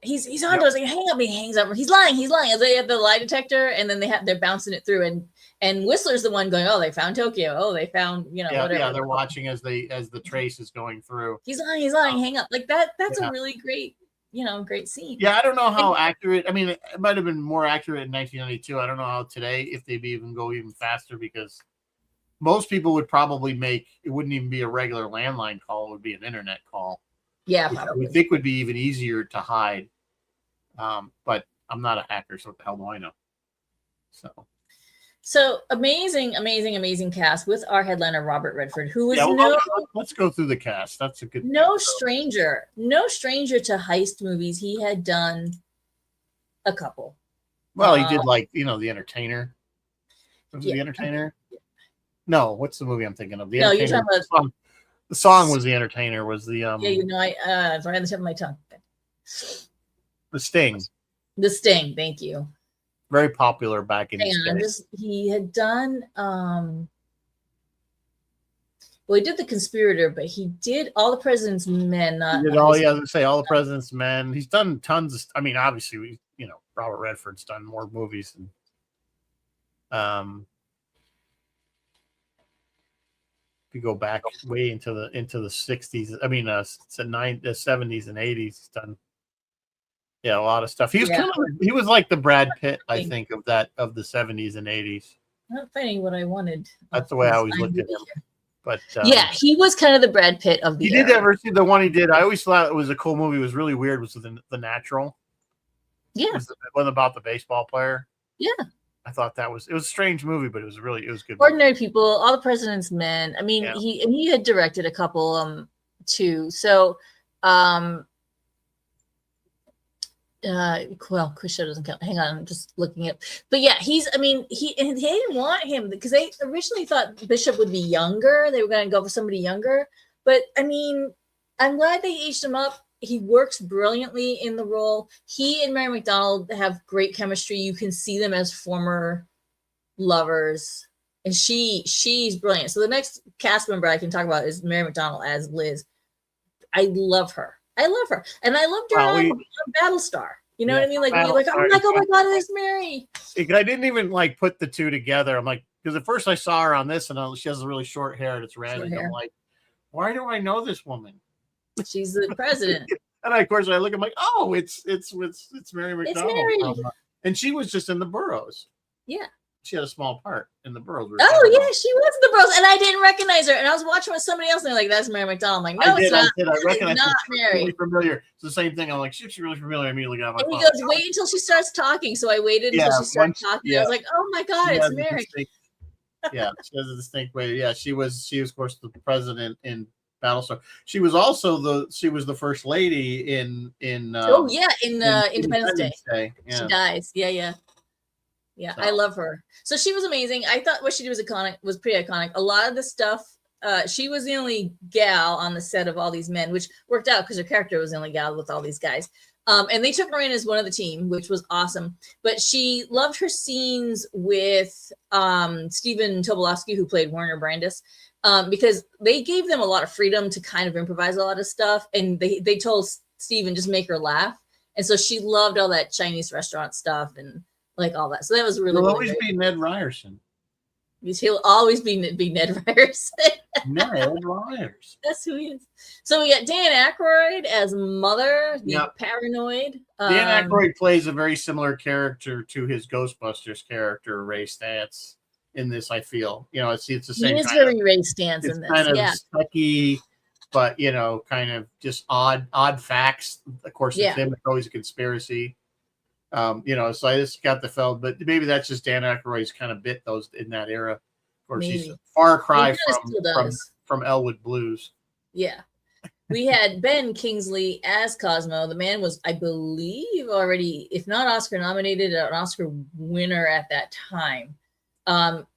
Speaker 2: he's on to us, like, hang up, he hangs up, he's lying. As they have the lie detector, and then they're bouncing it through, and Whistler's the one going, oh, they found Tokyo, oh, they found, whatever.
Speaker 1: Yeah, they're watching as the trace is going through.
Speaker 2: He's lying, hang up. Like that's a really great, great scene.
Speaker 1: Yeah, I don't know how accurate. I mean, it might have been more accurate in 1992. I don't know how today, if they'd even go even faster, because most people would probably it wouldn't even be a regular landline call. It would be an internet call.
Speaker 2: Yeah, probably.
Speaker 1: I think would be even easier to hide. But I'm not a hacker, so what the hell do I know?
Speaker 2: So amazing cast with our headliner Robert Redford, who was
Speaker 1: let's go through the cast. That's a good
Speaker 2: stranger to heist movies. He had done a couple.
Speaker 1: Well, he did The Entertainer. Was it The Entertainer? No, what's the movie I'm thinking of? The Entertainer. You're talking about the song was The Entertainer. Was the
Speaker 2: I it's right on the tip of my tongue.
Speaker 1: The Sting.
Speaker 2: The Sting, thank you.
Speaker 1: Very popular back in his day.
Speaker 2: He had done he did The Conspirator, but he did All the President's Men.
Speaker 1: All the President's Men. He's done tons of, I mean, obviously Robert Redford's done more movies than if you go back way into the 60s, I mean the 70s and 80s, he's done a lot of stuff. He was he was like the Brad Pitt, I think, of the 70s and 80s.
Speaker 2: I'm not finding what I wanted.
Speaker 1: That's the way I always looked at him. But
Speaker 2: he was kind of the Brad Pitt of the
Speaker 1: era. Did ever see the one he did? I always thought it was a cool movie. It was really weird. Was The Natural?
Speaker 2: Yeah.
Speaker 1: It was about the baseball player.
Speaker 2: Yeah.
Speaker 1: I thought it was a strange movie, but it was good.
Speaker 2: Ordinary People, All the President's Men. I mean, he had directed a couple too. So Chris Show doesn't count. Hang on, I'm just looking up. But yeah, they didn't want him because they originally thought Bishop would be younger. They were going to go for somebody younger. But I mean, I'm glad they aged him up. He works brilliantly in the role. He and Mary McDonnell have great chemistry. You can see them as former lovers, and she's brilliant. So the next cast member I can talk about is Mary McDonnell as Liz. I love her, and I loved her on Battlestar. You know what I mean? Like, you're like, oh my god, there's Mary.
Speaker 1: I didn't even put the two together. I'm like, because at first I saw her on this, and she has a really short hair and it's red, and I'm like, why do I know this woman?
Speaker 2: She's the president.
Speaker 1: And of course I look, I'm like, oh, it's Mary McDonnell.
Speaker 2: It's Mary.
Speaker 1: And she was just in The Burrows.
Speaker 2: Yeah.
Speaker 1: She had a small part in The Burrows.
Speaker 2: Oh yeah, she was in The Burrows, and I didn't recognize her. And I was watching with somebody else, and they're like, "That's Mary McDonnell." I'm like, "No, it's not.
Speaker 1: I recognize
Speaker 2: not Mary."
Speaker 1: Really familiar. It's the same thing. I'm like, "She's really familiar." I immediately got my phone.
Speaker 2: And he goes, "Wait until she starts talking." So I waited until she started talking. I was like, "Oh my god, it's Mary."
Speaker 1: She has a distinct way. Yeah, she was of course the president in Battlestar. She was also the first lady in
Speaker 2: Independence Day. Yeah. She dies. Yeah, so. I love her. So she was amazing. I thought what she did was pretty iconic. A lot of the stuff, she was the only gal on the set of all these men, which worked out because her character was the only gal with all these guys. And they took her in as one of the team, which was awesome. But she loved her scenes with Stephen Tobolowsky, who played Werner Brandis, because they gave them a lot of freedom to kind of improvise a lot of stuff. And they told Stephen, just make her laugh. And so she loved all that Chinese restaurant stuff and like all that. So that was really,
Speaker 1: He'll always be Ned Ryerson.
Speaker 2: He'll always be Ned Ryerson.
Speaker 1: Ned Ryerson.
Speaker 2: That's who he is. So we got Dan Aykroyd as Mother, the paranoid.
Speaker 1: Dan Aykroyd plays a very similar character to his Ghostbusters character, Ray Stantz, in this, I feel. It's the same.
Speaker 2: He is very Ray Stantz in this.
Speaker 1: Kind of sucky, but kind of just odd facts. Of course, it's him. It's always a conspiracy. So I just got the film, but maybe that's just Dan Aykroyd's kind of bit those in that era. Of course, he's a far cry from Elwood Blues.
Speaker 2: Yeah. We had Ben Kingsley as Cosmo. The man was, I believe, already, if not Oscar nominated, an Oscar winner at that time.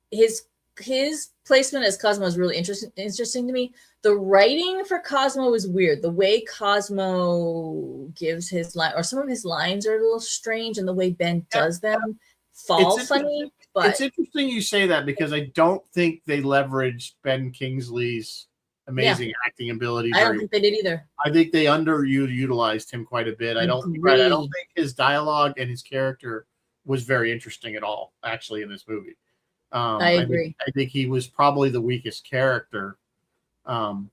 Speaker 2: His his placement as Cosmo is really interesting to me. The writing for Cosmo is weird. The way Cosmo gives his line, or some of his lines are a little strange, and the way Ben does them fall funny. But
Speaker 1: it's interesting you say that, because I don't think they leveraged Ben Kingsley's amazing acting ability.
Speaker 2: I don't think they did either.
Speaker 1: I think they underutilized him quite a bit. I don't think his dialogue and his character was very interesting at all, actually, in this movie.
Speaker 2: I agree.
Speaker 1: I think he was probably the weakest character out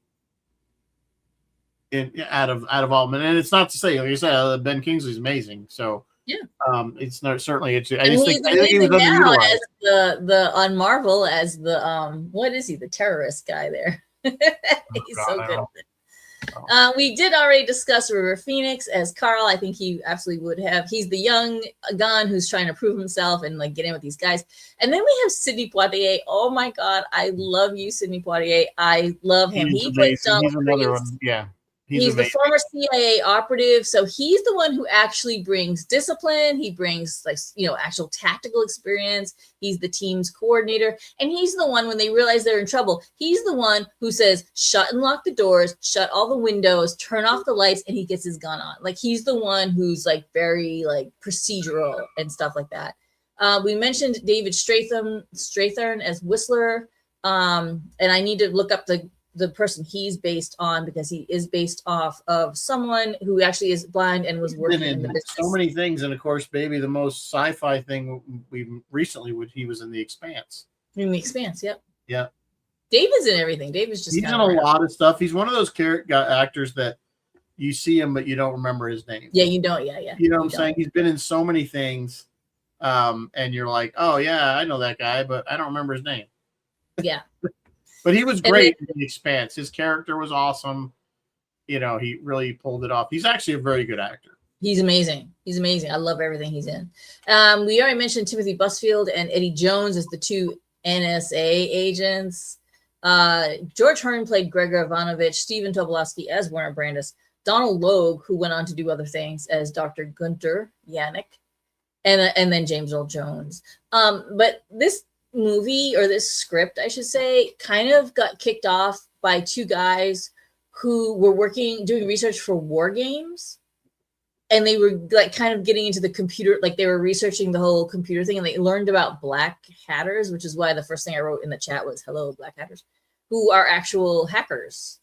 Speaker 1: of all. And it's not to say, like you said, Ben Kingsley's amazing. So
Speaker 2: yeah,
Speaker 1: it's not certainly. I think
Speaker 2: he was underutilized. As the on Marvel as the what is he, the terrorist guy there? He's so good at it. We did already discuss River Phoenix as Carl. I think he absolutely would have. He's the young gun who's trying to prove himself and like get in with these guys. And then we have Sidney Poitier. Oh my God, I love you, Sidney Poitier. I love him. He plays Donald.
Speaker 1: He's another one. Yeah.
Speaker 2: He's the former CIA operative, so he's the one who actually brings discipline. He brings, like, you know, actual tactical experience. He's the team's coordinator, and he's the one, when they realize they're in trouble, he's the one who says, shut and lock the doors, shut all the windows, turn off the lights, and he gets his gun on. Like, he's the one who's like very like procedural and stuff like that. We mentioned David Strathern as Whistler, and I need to look up the person he's based on, because he is based off of someone who actually is blind and was working in the business.
Speaker 1: So many things, and of course, maybe the most sci-fi thing we recently he was in The Expanse.
Speaker 2: In The Expanse, yep.
Speaker 1: Yeah.
Speaker 2: David's in everything. David's just
Speaker 1: he's in a lot of stuff. He's one of those actors that you see him, but you don't remember his name.
Speaker 2: Yeah, you don't. Yeah.
Speaker 1: You know what I'm saying? He's been in so many things, and you're like, oh yeah, I know that guy, but I don't remember his name.
Speaker 2: Yeah.
Speaker 1: But he was great in The Expanse. His character was awesome. You know, he really pulled it off. He's actually a very good actor.
Speaker 2: He's amazing. He's amazing. I love everything he's in. We already mentioned Timothy Busfield and Eddie Jones as the two NSA agents. George Hearn played Gregor Ivanovich, Stephen Tobolowsky as Werner Brandis, Donald Logue, who went on to do other things, as Dr. Gunter Yannick, and then James Earl Jones. But this movie, or this script, I should say, kind of got kicked off by two guys who were doing research for war games, and they were like kind of getting into the computer, like they were researching the whole computer thing, and they learned about Black Hatters, which is why the first thing I wrote in the chat was "Hello, Black Hatters," who are actual hackers.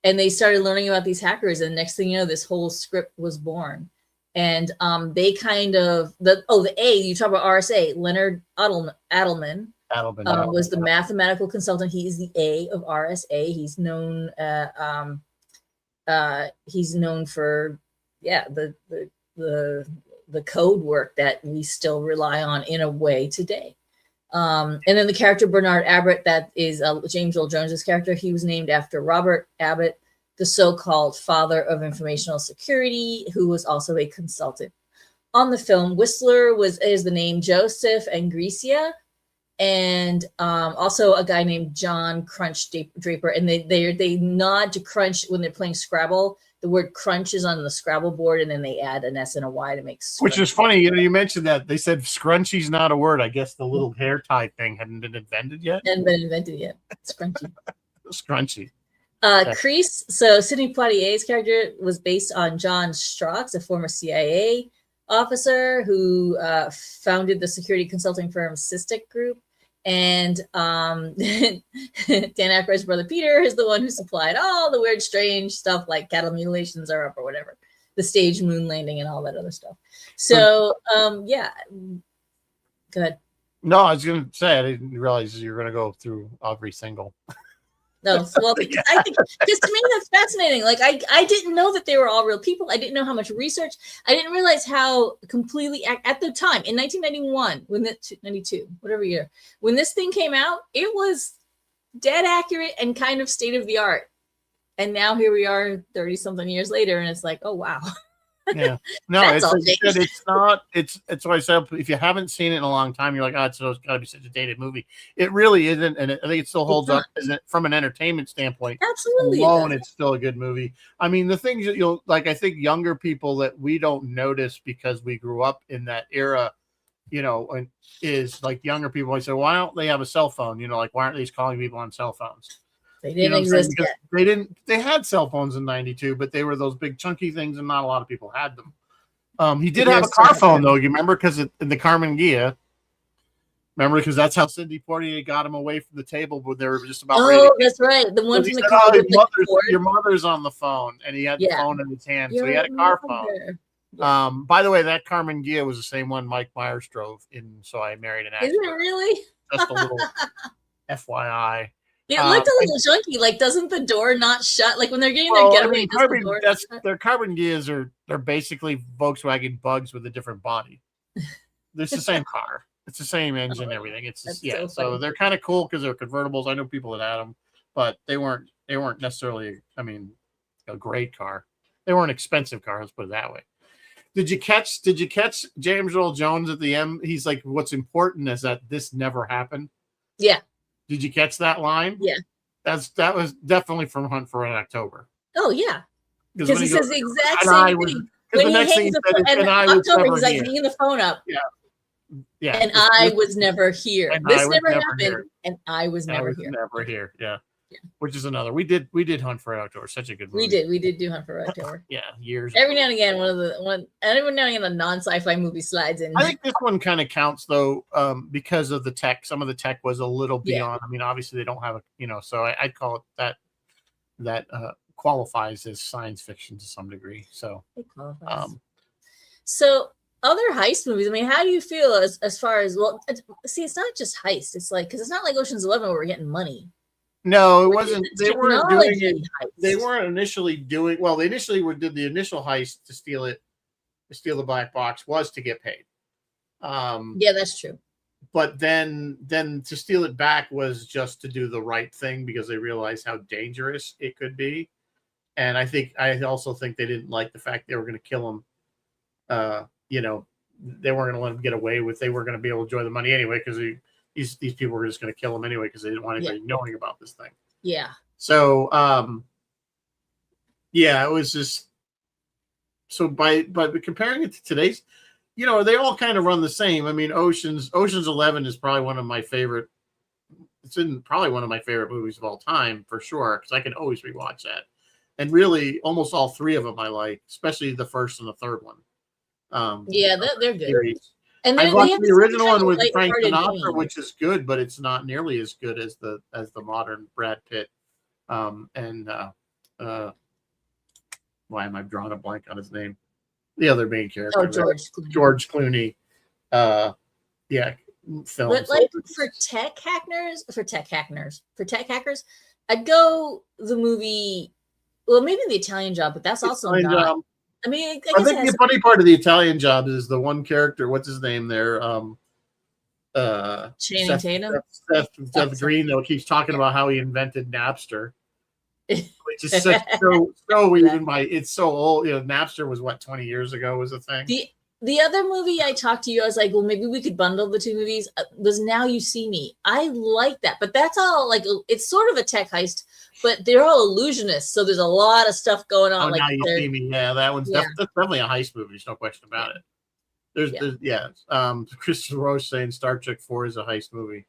Speaker 2: And they started learning about these hackers, and next thing you know, this whole script was born. And they kind of the A, you talk about RSA, Leonard Adelman was the mathematical consultant. He is the A of RSA. He's known for the code work that we still rely on in a way today. And then the character Bernard Abbott, that is James Earl Jones's character. He was named after Robert Abbott, the so-called father of informational security, who was also a consultant on the film. Whistler is the name Joseph Angrecia, and also a guy named John Crunch Draper. And they nod to Crunch when they're playing Scrabble. The word crunch is on the Scrabble board, and then they add an S and a Y to make scrunch.
Speaker 1: Which is funny. You know, you mentioned that. They said scrunchy's not a word. I guess the little hair tie thing hadn't been invented yet.
Speaker 2: Hadn't been invented yet. Scrunchy.
Speaker 1: Scrunchy.
Speaker 2: Crease. So Sidney Poitier's character was based on John Strauss, a former CIA officer who founded the security consulting firm Systech Group. And Dan Aykroyd's brother Peter is the one who supplied all the weird, strange stuff like cattle mutilations are up or whatever, the staged moon landing and all that other stuff. So, yeah. Go ahead.
Speaker 1: No, I was going to say, I didn't realize you were going to go through every single.
Speaker 2: No, well, because I think, just to me, that's fascinating. Like, I didn't know that they were all real people. I didn't know how much research. I didn't realize how completely, at the time, in 1991, 92, whatever year, when this thing came out, it was dead accurate and kind of state of the art. And now here we are 30 something years later, and it's like, oh, wow.
Speaker 1: Yeah, no, it's not. It's what I said. If you haven't seen it in a long time, you're like, oh, it's got to be such a dated movie. It really isn't, and I think it still holds up from an entertainment standpoint.
Speaker 2: Absolutely,
Speaker 1: alone, it's still a good movie. I mean, the things that you'll like, I think younger people that we don't notice because we grew up in that era and is like younger people. I say, why don't they have a cell phone? Like why aren't they calling people on cell phones?
Speaker 2: They didn't exist yet.
Speaker 1: They had cell phones in '92, but they were those big chunky things, and not a lot of people had them. He did have a car phone though. You remember because in the Carmen Gia. Remember, because that's how Sidney Poitier got him away from the table when they were just about ready.
Speaker 2: Oh, that's right. The one from the
Speaker 1: your mother's on the phone, and he had the phone in his hand, so he had a car phone. Yeah. By the way, that Carmen Gia was the same one Mike Myers drove in So I Married an Actor.
Speaker 2: Isn't it really?
Speaker 1: Just a little FYI.
Speaker 2: It looked a little junky. Like, doesn't the door not shut? Like when they're getting their getaway,
Speaker 1: their Carbon Gias they're basically Volkswagen Bugs with a different body. It's the same car. It's the same engine, everything. It's just, so they're kind of cool because they're convertibles. I know people that had them, but they weren't necessarily. I mean, a great car. They weren't expensive cars. Let's put it that way. Did you catch James Earl Jones at the end? He's like, "What's important is that this never happened."
Speaker 2: Yeah.
Speaker 1: Did you catch that line?
Speaker 2: Yeah.
Speaker 1: That was definitely from Hunt for Red October.
Speaker 2: Oh yeah. Because he says the exact same thing. When he hangs the phone, and October, he's like hanging the phone up.
Speaker 1: Yeah. Yeah,
Speaker 2: and I was never here. This never happened, and I was never here.
Speaker 1: Never here. Yeah. Which is another. We did Hunt for Red October. Such a good movie.
Speaker 2: We did do Hunt for Red October.
Speaker 1: Yeah, years.
Speaker 2: Every now and again, every now and again, a non-sci-fi movie slides in.
Speaker 1: I think this one kind of counts though, because of the tech. Some of the tech was a little beyond. I mean, obviously they don't have so I'd call it that qualifies as science fiction to some degree. So it qualifies.
Speaker 2: So. Other heist movies. I mean, how do you feel as far as see? It's not just heist. It's like because it's not like Ocean's 11 where we're getting money.
Speaker 1: No, it wasn't. They weren't doing it. They weren't initially doing. Well, they initially did the initial heist to steal the black box was to get paid.
Speaker 2: Yeah, that's true.
Speaker 1: But then to steal it back was just to do the right thing because they realized how dangerous it could be, and I also think they didn't like the fact they were going to kill him. They weren't going to let him get away with. They were going to be able to enjoy the money anyway because these people were just going to kill him anyway because they didn't want anybody knowing about this thing.
Speaker 2: Yeah.
Speaker 1: So, it was just so by comparing it to today's, they all kind of run the same. I mean, Ocean's 11 is probably one of my favorite. It's probably one of my favorite movies of all time for sure because I can always rewatch that. And really, almost all three of them I like, especially the first and the third one.
Speaker 2: They're good.
Speaker 1: Series.
Speaker 2: And
Speaker 1: I watched the original one with Frank Sinatra, which is good, but it's not nearly as good as the modern Brad Pitt. Why am I drawing a blank on his name? The other main character.
Speaker 2: Oh,
Speaker 1: George Clooney. Film.
Speaker 2: But like for tech hackers, I'd go the movie. Well, maybe The Italian Job, but that's also not. I mean,
Speaker 1: I think the funny part of The Italian Job is the one character. What's his name there?
Speaker 2: Channing Tatum.
Speaker 1: Seth Green though keeps talking about how he invented Napster, which is so even by it's so old. Napster was 20 years ago was a thing.
Speaker 2: The other movie I talked to you, I was like, well, maybe we could bundle the two movies. Was Now You See Me. I like that, but that's all like it's sort of a tech heist. But they're all illusionists, so there's a lot of stuff going on.
Speaker 1: Now You See Me. Yeah, that one's that's definitely a heist movie. There's no question about it. There's Christopher Roche saying Star Trek 4 is a heist movie.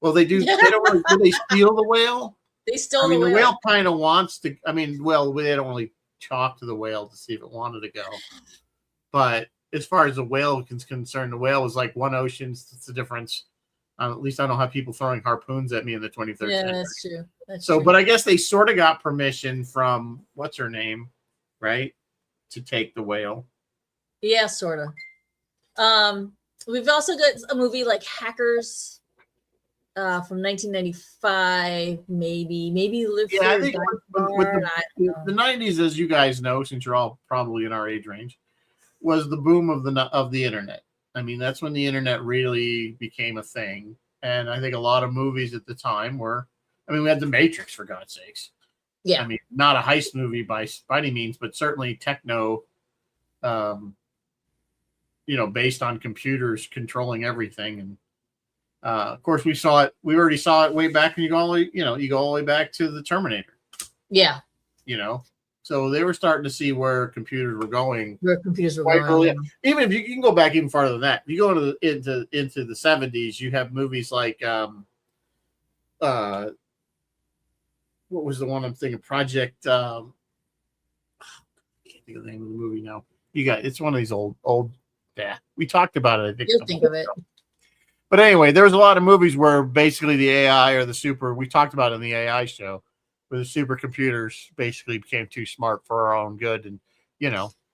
Speaker 1: Well, they do. They don't really. Do they steal the whale?
Speaker 2: They stole
Speaker 1: the whale kind of wants to. I mean, they don't really talk to the whale to see if it wanted to go. But as far as the whale is concerned, the whale was like one ocean. It's the difference. At least I don't have people throwing harpoons at me in the 23rd century. Yeah,
Speaker 2: that's true.
Speaker 1: But I guess they sort of got permission from what's her name, right, to take the whale.
Speaker 2: Yeah, sort of. We've also got a movie like Hackers from 1995, maybe Live Free.
Speaker 1: Yeah, I think with the 90s, as you guys know, since you're all probably in our age range, was the boom of the internet. I mean, that's when the internet really became a thing. And I think a lot of movies at the time were, we had The Matrix, for God's sakes.
Speaker 2: Yeah.
Speaker 1: I mean, not a heist movie by any means, but certainly techno, based on computers controlling everything. And of course, we already saw it way back, and you go all the way back to the Terminator.
Speaker 2: Yeah.
Speaker 1: So they were starting to see where computers were going.
Speaker 2: Where computers were
Speaker 1: quite
Speaker 2: going.
Speaker 1: early. Even if you can go back even farther than that, if you go into the 70s, you have movies like what was the one I'm thinking? Project. I can't think of the name of the movie now. It's one of these old. Yeah, we talked about it. I think.
Speaker 2: You'll think of it.
Speaker 1: But anyway, there was a lot of movies where basically the AI or the super. We talked about it in the AI show, where the supercomputers basically became too smart for our own good, and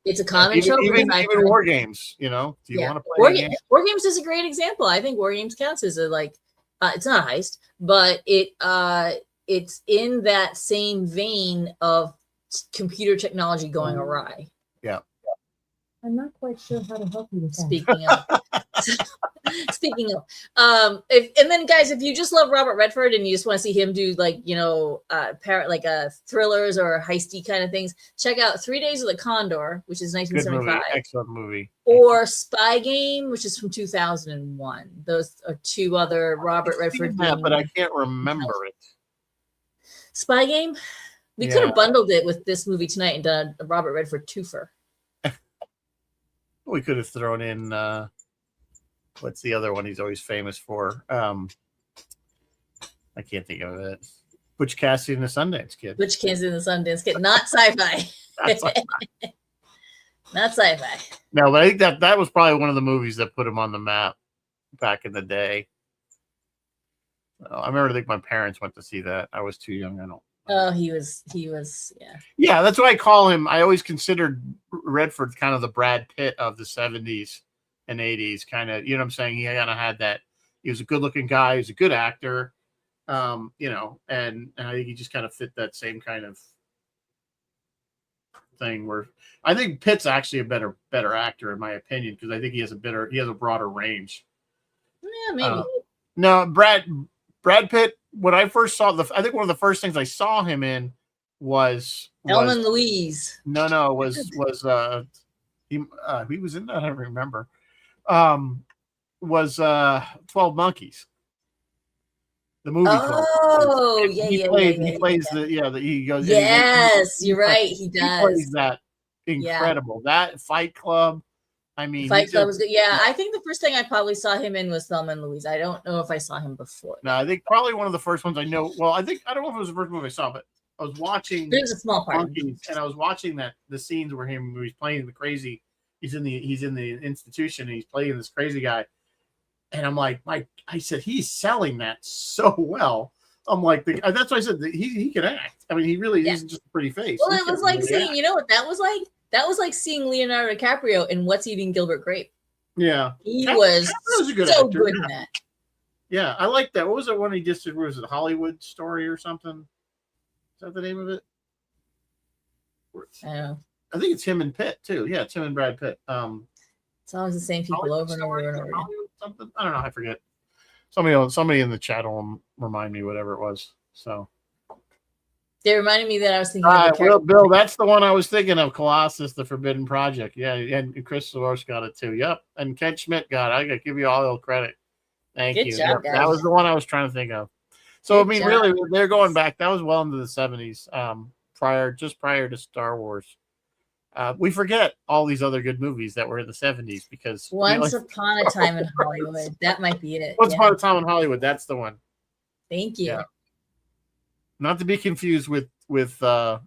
Speaker 2: it's a common trope.
Speaker 1: Even war games. Do you want to play
Speaker 2: war games? War games is a great example. I think war games counts as it's not a heist, but it's in that same vein of computer technology going awry.
Speaker 1: Yeah.
Speaker 2: I'm not quite sure how to help you with that. Speaking of, and then guys, if you just love Robert Redford and you just want to see him do thrillers or heisty kind of things, check out 3 Days of the Condor, which is 1975.
Speaker 1: Excellent movie.
Speaker 2: Or Spy Game, which is from 2001. Those are two other Robert Redford.
Speaker 1: But I can't remember it.
Speaker 2: Spy Game. We could have bundled it with this movie tonight and done a Robert Redford twofer.
Speaker 1: We could have thrown in what's the other one he's always famous for? I can't think of it. Butch Cassidy and the Sundance Kid.
Speaker 2: Butch Cassidy and the Sundance Kid. Not sci-fi. Not sci-fi.
Speaker 1: No, but I think that was probably one of the movies that put him on the map back in the day. I remember, I think my parents went to see that. I was too young. I don't.
Speaker 2: Oh, he was, yeah.
Speaker 1: Yeah, that's what I call him. I always considered Redford kind of the Brad Pitt of the 70s and 80s, kind of, you know what I'm saying? He kind of had that. He was a good-looking guy. He was a good actor, and I think he just kind of fit that same kind of thing where I think Pitt's actually a better actor, in my opinion, because I think he has a broader range.
Speaker 2: Yeah, maybe.
Speaker 1: No, Brad Pitt, when I first saw I think one of the first things I saw him in was
Speaker 2: Thelma and Louise.
Speaker 1: No, was he was in that? I don't remember. Was 12 Monkeys. The movie.
Speaker 2: Oh,
Speaker 1: he plays he goes.
Speaker 2: Yes, you're right. He does.
Speaker 1: He plays that incredible. Yeah. That Fight Club. I mean,
Speaker 2: Fight Club was good. Yeah, I think the first thing I probably saw him in was Thelma and Louise. I don't know if I saw him before.
Speaker 1: No, I think probably one of the first ones I know. Well, I don't know if it was the first movie I saw, but I was watching.
Speaker 2: There's a small part.
Speaker 1: Monkeys, and I was watching the scenes where he's playing the crazy. He's in the institution and he's playing this crazy guy, and I'm like, I said he's selling that so well. I'm like, that's why I said he can act. I mean, he really isn't just a pretty face.
Speaker 2: Well, it was like seeing, you know what that was like? That was like seeing Leonardo DiCaprio in What's Eating Gilbert Grape.
Speaker 1: Yeah.
Speaker 2: He was
Speaker 1: a good
Speaker 2: so
Speaker 1: actor.
Speaker 2: good in that.
Speaker 1: Yeah, I like that. What was it one he just did? Was it Hollywood Story or something? Is that the name of it?
Speaker 2: I don't know.
Speaker 1: I think it's him and Pitt too. Yeah, it's him and Brad Pitt.
Speaker 2: It's always the same people over and over and over again.
Speaker 1: Something. I don't know. I forget. Somebody in the chat will remind me whatever it was. So.
Speaker 2: They reminded me that I was thinking of
Speaker 1: Bill, that's the one I was thinking of, Colossus, the Forbidden Project. Yeah, and Chris Soros got it too. Yep, and Ken Schmidt got it. I got to give you all the credit. Thank you.
Speaker 2: Job, guys.
Speaker 1: That was the one I was trying to think of. So, I mean, really, they're going back. That was well into the 70s, prior to Star Wars. We forget all these other good movies that were in the 70s because
Speaker 2: Once Upon a Time in Hollywood. That might be it.
Speaker 1: Once Upon a Time in Hollywood. That's the one.
Speaker 2: Thank you.
Speaker 1: Yeah. Not to be confused with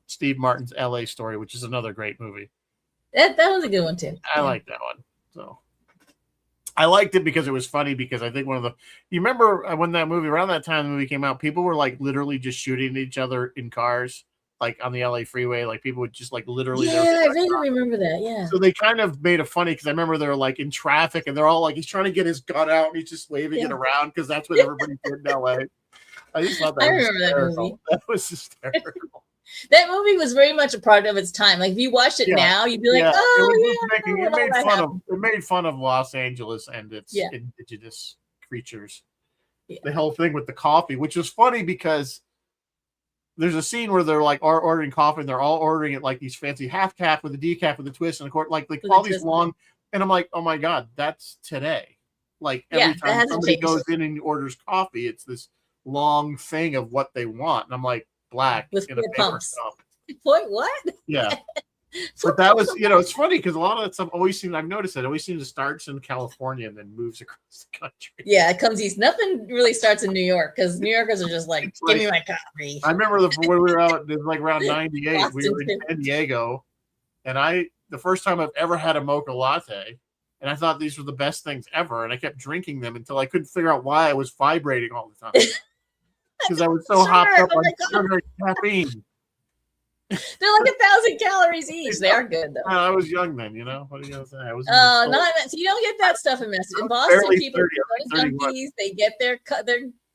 Speaker 1: Steve Martin's L.A. Story, which is another great movie.
Speaker 2: That was a good one too.
Speaker 1: I like that one. So I liked it because it was funny. Because I think you remember when that movie around that time the movie came out, people were like literally just shooting each other in cars, like on the LA freeway. Like people would just like literally.
Speaker 2: Yeah, I really remember that. Yeah.
Speaker 1: So they kind of made it funny because I remember they're like in traffic and they're all like he's trying to get his gun out and he's just waving it around because that's what everybody did in LA. I just thought that was hysterical. That was hysterical.
Speaker 2: That movie was very much a product of its time. Like if you watched it now, you'd be like,
Speaker 1: it made fun of Los Angeles and its indigenous creatures. Yeah. The whole thing with the coffee, which was funny because there's a scene where they're like ordering coffee and they're all ordering it like these fancy half calf with a decaf with a twist and a quart, like all these long. And I'm like, oh my God, that's today. Like every time somebody goes in and orders coffee, it's this long thing of what they want. And I'm like, black
Speaker 2: with
Speaker 1: in a paper cup.
Speaker 2: Point what?
Speaker 1: Yeah. But that was, it's funny because a lot of that stuff I've noticed it always seems to start in California and then moves across the country.
Speaker 2: Yeah, it comes east. Nothing really starts in New York because New Yorkers are just like, give me my coffee.
Speaker 1: I remember when we were out, it was like around 98, we were in San Diego, and the first time I've ever had a mocha latte, and I thought these were the best things ever, and I kept drinking them until I couldn't figure out why I was vibrating all the time. Because I was so hopped up on sugar and caffeine.
Speaker 2: They're like 1,000 calories each. They are good though.
Speaker 1: I was young then, What are you gonna say? I was.
Speaker 2: So you don't get that stuff in Massachusetts. In Boston, people
Speaker 1: 30,
Speaker 2: they get their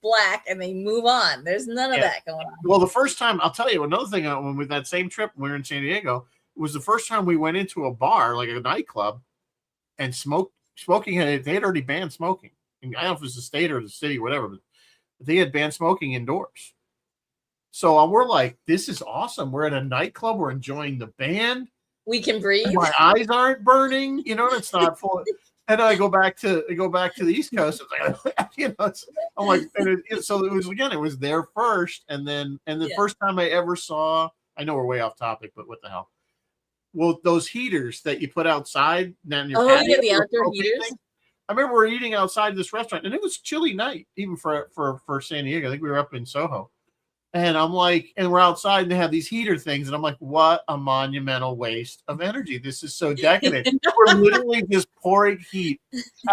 Speaker 2: black and they move on. There's none of that going on.
Speaker 1: Well, the first time I'll tell you another thing. When with that same trip, when we were in San Diego, it was the first time we went into a bar, like a nightclub, and smoking. They had already banned smoking. And I don't know if it was the state or the city, whatever, but they had banned smoking indoors. So we're like, this is awesome. We're at a nightclub. We're enjoying the band.
Speaker 2: We can breathe.
Speaker 1: My eyes aren't burning. It's not full. And I go back to the East Coast. It's like, I'm like, so it was again. It was there first, and the first time I ever saw. I know we're way off topic, but what the hell? Well, those heaters that you put outside. Then your patio,
Speaker 2: yeah, the outdoor heaters.
Speaker 1: Thing. I remember we're eating outside this restaurant, and it was a chilly night, even for San Diego. I think we were up in Soho. And I'm like, and we're outside and they have these heater things. And I'm like, what a monumental waste of energy. This is so decadent. We're literally just pouring heat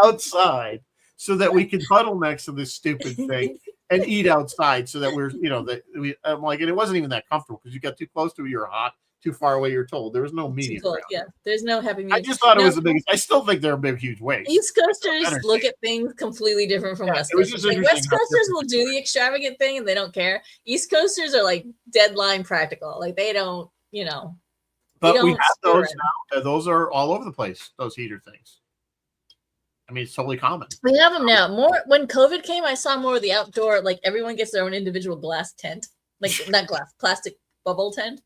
Speaker 1: outside so that we can huddle next to this stupid thing and eat outside so that I'm like, and it wasn't even that comfortable because you got too close to it, you're hot, too far away, you're told. There was no medium.
Speaker 2: Yeah, there's no happy medium.
Speaker 1: I just thought it was the biggest. I still think they're a big, huge waste.
Speaker 2: East Coasters look at things completely different from West Coasters. Like West Coasters will do the extravagant thing and they don't care. East Coasters are like deadline practical. Like they don't,
Speaker 1: But we have those now. Those are all over the place, those heater things. I mean, it's totally common.
Speaker 2: We have them now. More when COVID came, I saw more of the outdoor, like everyone gets their own individual glass tent. Like not glass, plastic bubble tent.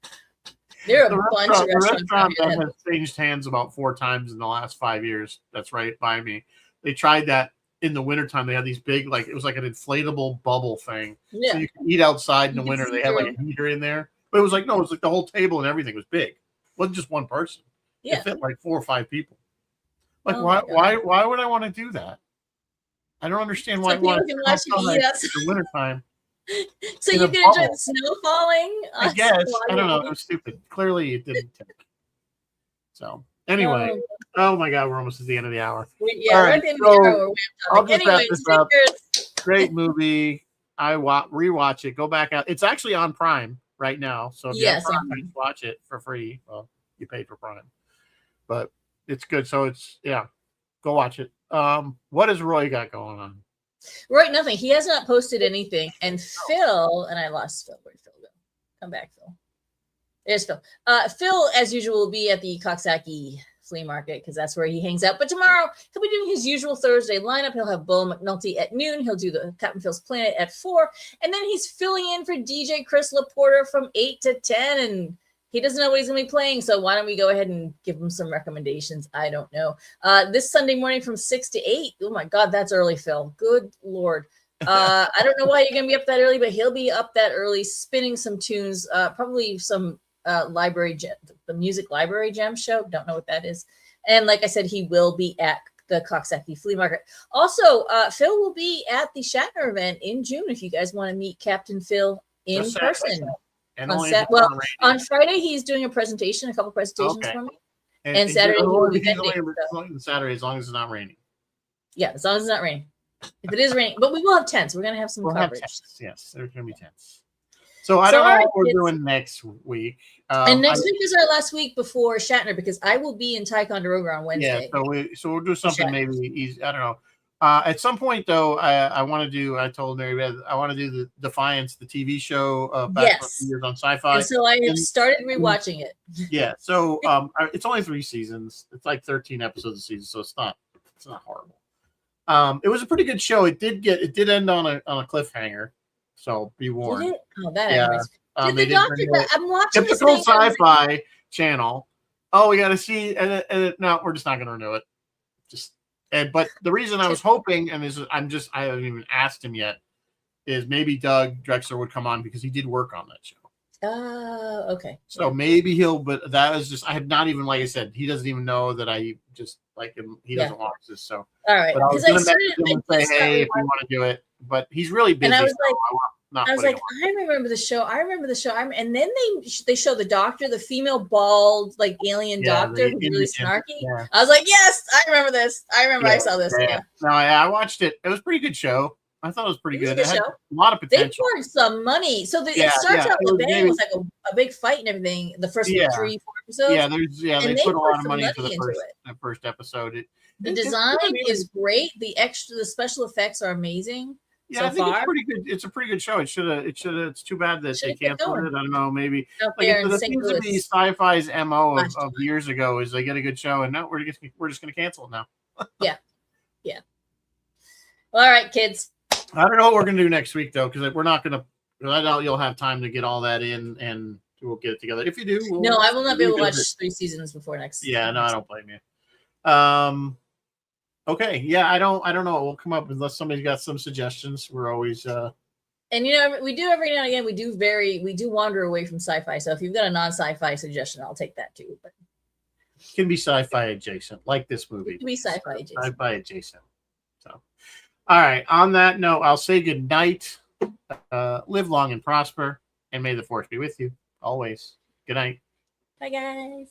Speaker 2: There are a bunch of
Speaker 1: restaurant that has changed hands about 4 times in the last 5 years. That's right by me. They tried that in the wintertime. They had these big, it was like an inflatable bubble thing. Yeah. So you can eat outside in the winter. They had like a heater in there. But it was like, no, it was like the whole table and everything was big. It wasn't just one person. Yeah. It fit like 4 or 5 people. Like, why would I want to do that? I don't understand why.
Speaker 2: People can watch you eat outside
Speaker 1: in the wintertime.
Speaker 2: So you can enjoy the snow falling?
Speaker 1: I guess. I don't know. It was stupid. Clearly, it didn't take. So, anyway. Oh, my God. We're almost at the end of the hour.
Speaker 2: We're at the end of the hour.
Speaker 1: I'll just wrap this up. Great movie. I rewatch it. Go back out. It's actually on Prime right now. So, if you have Prime, watch it for free. Well, you paid for Prime. But it's good. So, go watch it. What has Roy got going on?
Speaker 2: Right, nothing. He has not posted anything. And Phil, and I lost Phil. Where'd Phil go? Come back, Phil. There's Phil. Phil, as usual, will be at the Coxsackie flea market because that's where he hangs out. But tomorrow, he'll be doing his usual Thursday lineup. He'll have Bull McNulty at noon. He'll do the Captain Phil's Planet at 4. And then he's filling in for DJ Chris Laporta from 8 to 10. And he doesn't know what he's going to be playing, so why don't we go ahead and give him some recommendations? I don't know. This Sunday morning from 6 to 8. Oh, my God, that's early, Phil. Good Lord. I don't know why you're going to be up that early, but he'll be up that early spinning some tunes, probably some the Music Library Jam show. Don't know what that is. And like I said, he will be at the Coxsackie Flea Market. Also, Phil will be at the Shatner event in June if you guys want to meet Captain Phil in person.
Speaker 1: And
Speaker 2: on Friday, he's doing a couple presentations for me. And Saturday, he will be vending.
Speaker 1: Saturday, as long as it's not raining.
Speaker 2: Yeah, as long as it's not raining. If it is raining, but we will have tents. We're going to have some coverage.
Speaker 1: Yes, there's going to be tents. So I don't know what we're doing next week.
Speaker 2: And next week is our last week before Shatner because I will be in Ticonderoga on Wednesday.
Speaker 1: Yeah, so we'll do something maybe easy. I don't know. At some point, though, I want to do. I told Mary Beth I want to do the Defiance, the TV show back a few years on Sci-Fi.
Speaker 2: And so I have started rewatching it.
Speaker 1: Yeah, so it's only 3 seasons. It's like 13 episodes a season, so it's not horrible. It was a pretty good show. It did end on a cliffhanger, so be warned.
Speaker 2: Did it? Oh, that did the doctor? I'm watching
Speaker 1: typical Sci-Fi channel. Oh, we got to see, and no, we're just not going to renew it. But the reason I was hoping, and I haven't even asked him yet, is maybe Doug Drexler would come on because he did work on that show.
Speaker 2: Okay.
Speaker 1: So maybe he'll, but that was just, I had not even, like I said, he doesn't even know that I just like him. He doesn't watch this. So,
Speaker 2: all right.
Speaker 1: but I was
Speaker 2: Because
Speaker 1: going to message him and say, hey, if you want to do it, but he's really busy.
Speaker 2: And I was
Speaker 1: so
Speaker 2: I was like, I remember the show. And then they show the doctor, the female bald, like alien doctor who's really snarky. Yeah. I was like, yes, I remember this. I saw this. Yeah.
Speaker 1: No, I watched it. It was a pretty good show. I thought it was pretty good. It had a lot of potential.
Speaker 2: They poured some money. So it starts out the bang was like a big fight and everything. The first 3-4 episodes.
Speaker 1: They put a lot of money into the first episode.
Speaker 2: The design is great. The special effects are amazing.
Speaker 1: Yeah, I think it's pretty good. It's a pretty good show. It's too bad that they canceled it. I don't know. Maybe the seems to be Sci-Fi's MO of years ago is they get a good show and now we're just going to cancel it now.
Speaker 2: Yeah. Well, all right, kids.
Speaker 1: I don't know what we're going to do next week though, because we're not going to. I doubt you'll have time to get all that in, and we'll get it together. If you do,
Speaker 2: no, I will not be able to watch 3 seasons before next.
Speaker 1: Yeah, no, I don't blame you. Okay, yeah, I don't know. We'll come up unless somebody's got some suggestions. We're always
Speaker 2: and we do every now and again. We do wander away from sci-fi. So if you've got a non-sci-fi suggestion, I'll take that too. But
Speaker 1: it can be sci-fi adjacent, like this movie.
Speaker 2: It can be sci-fi adjacent.
Speaker 1: Sci-fi adjacent. So, all right. On that note, I'll say good night. Live long and prosper, and may the force be with you always. Good night.
Speaker 2: Bye, guys.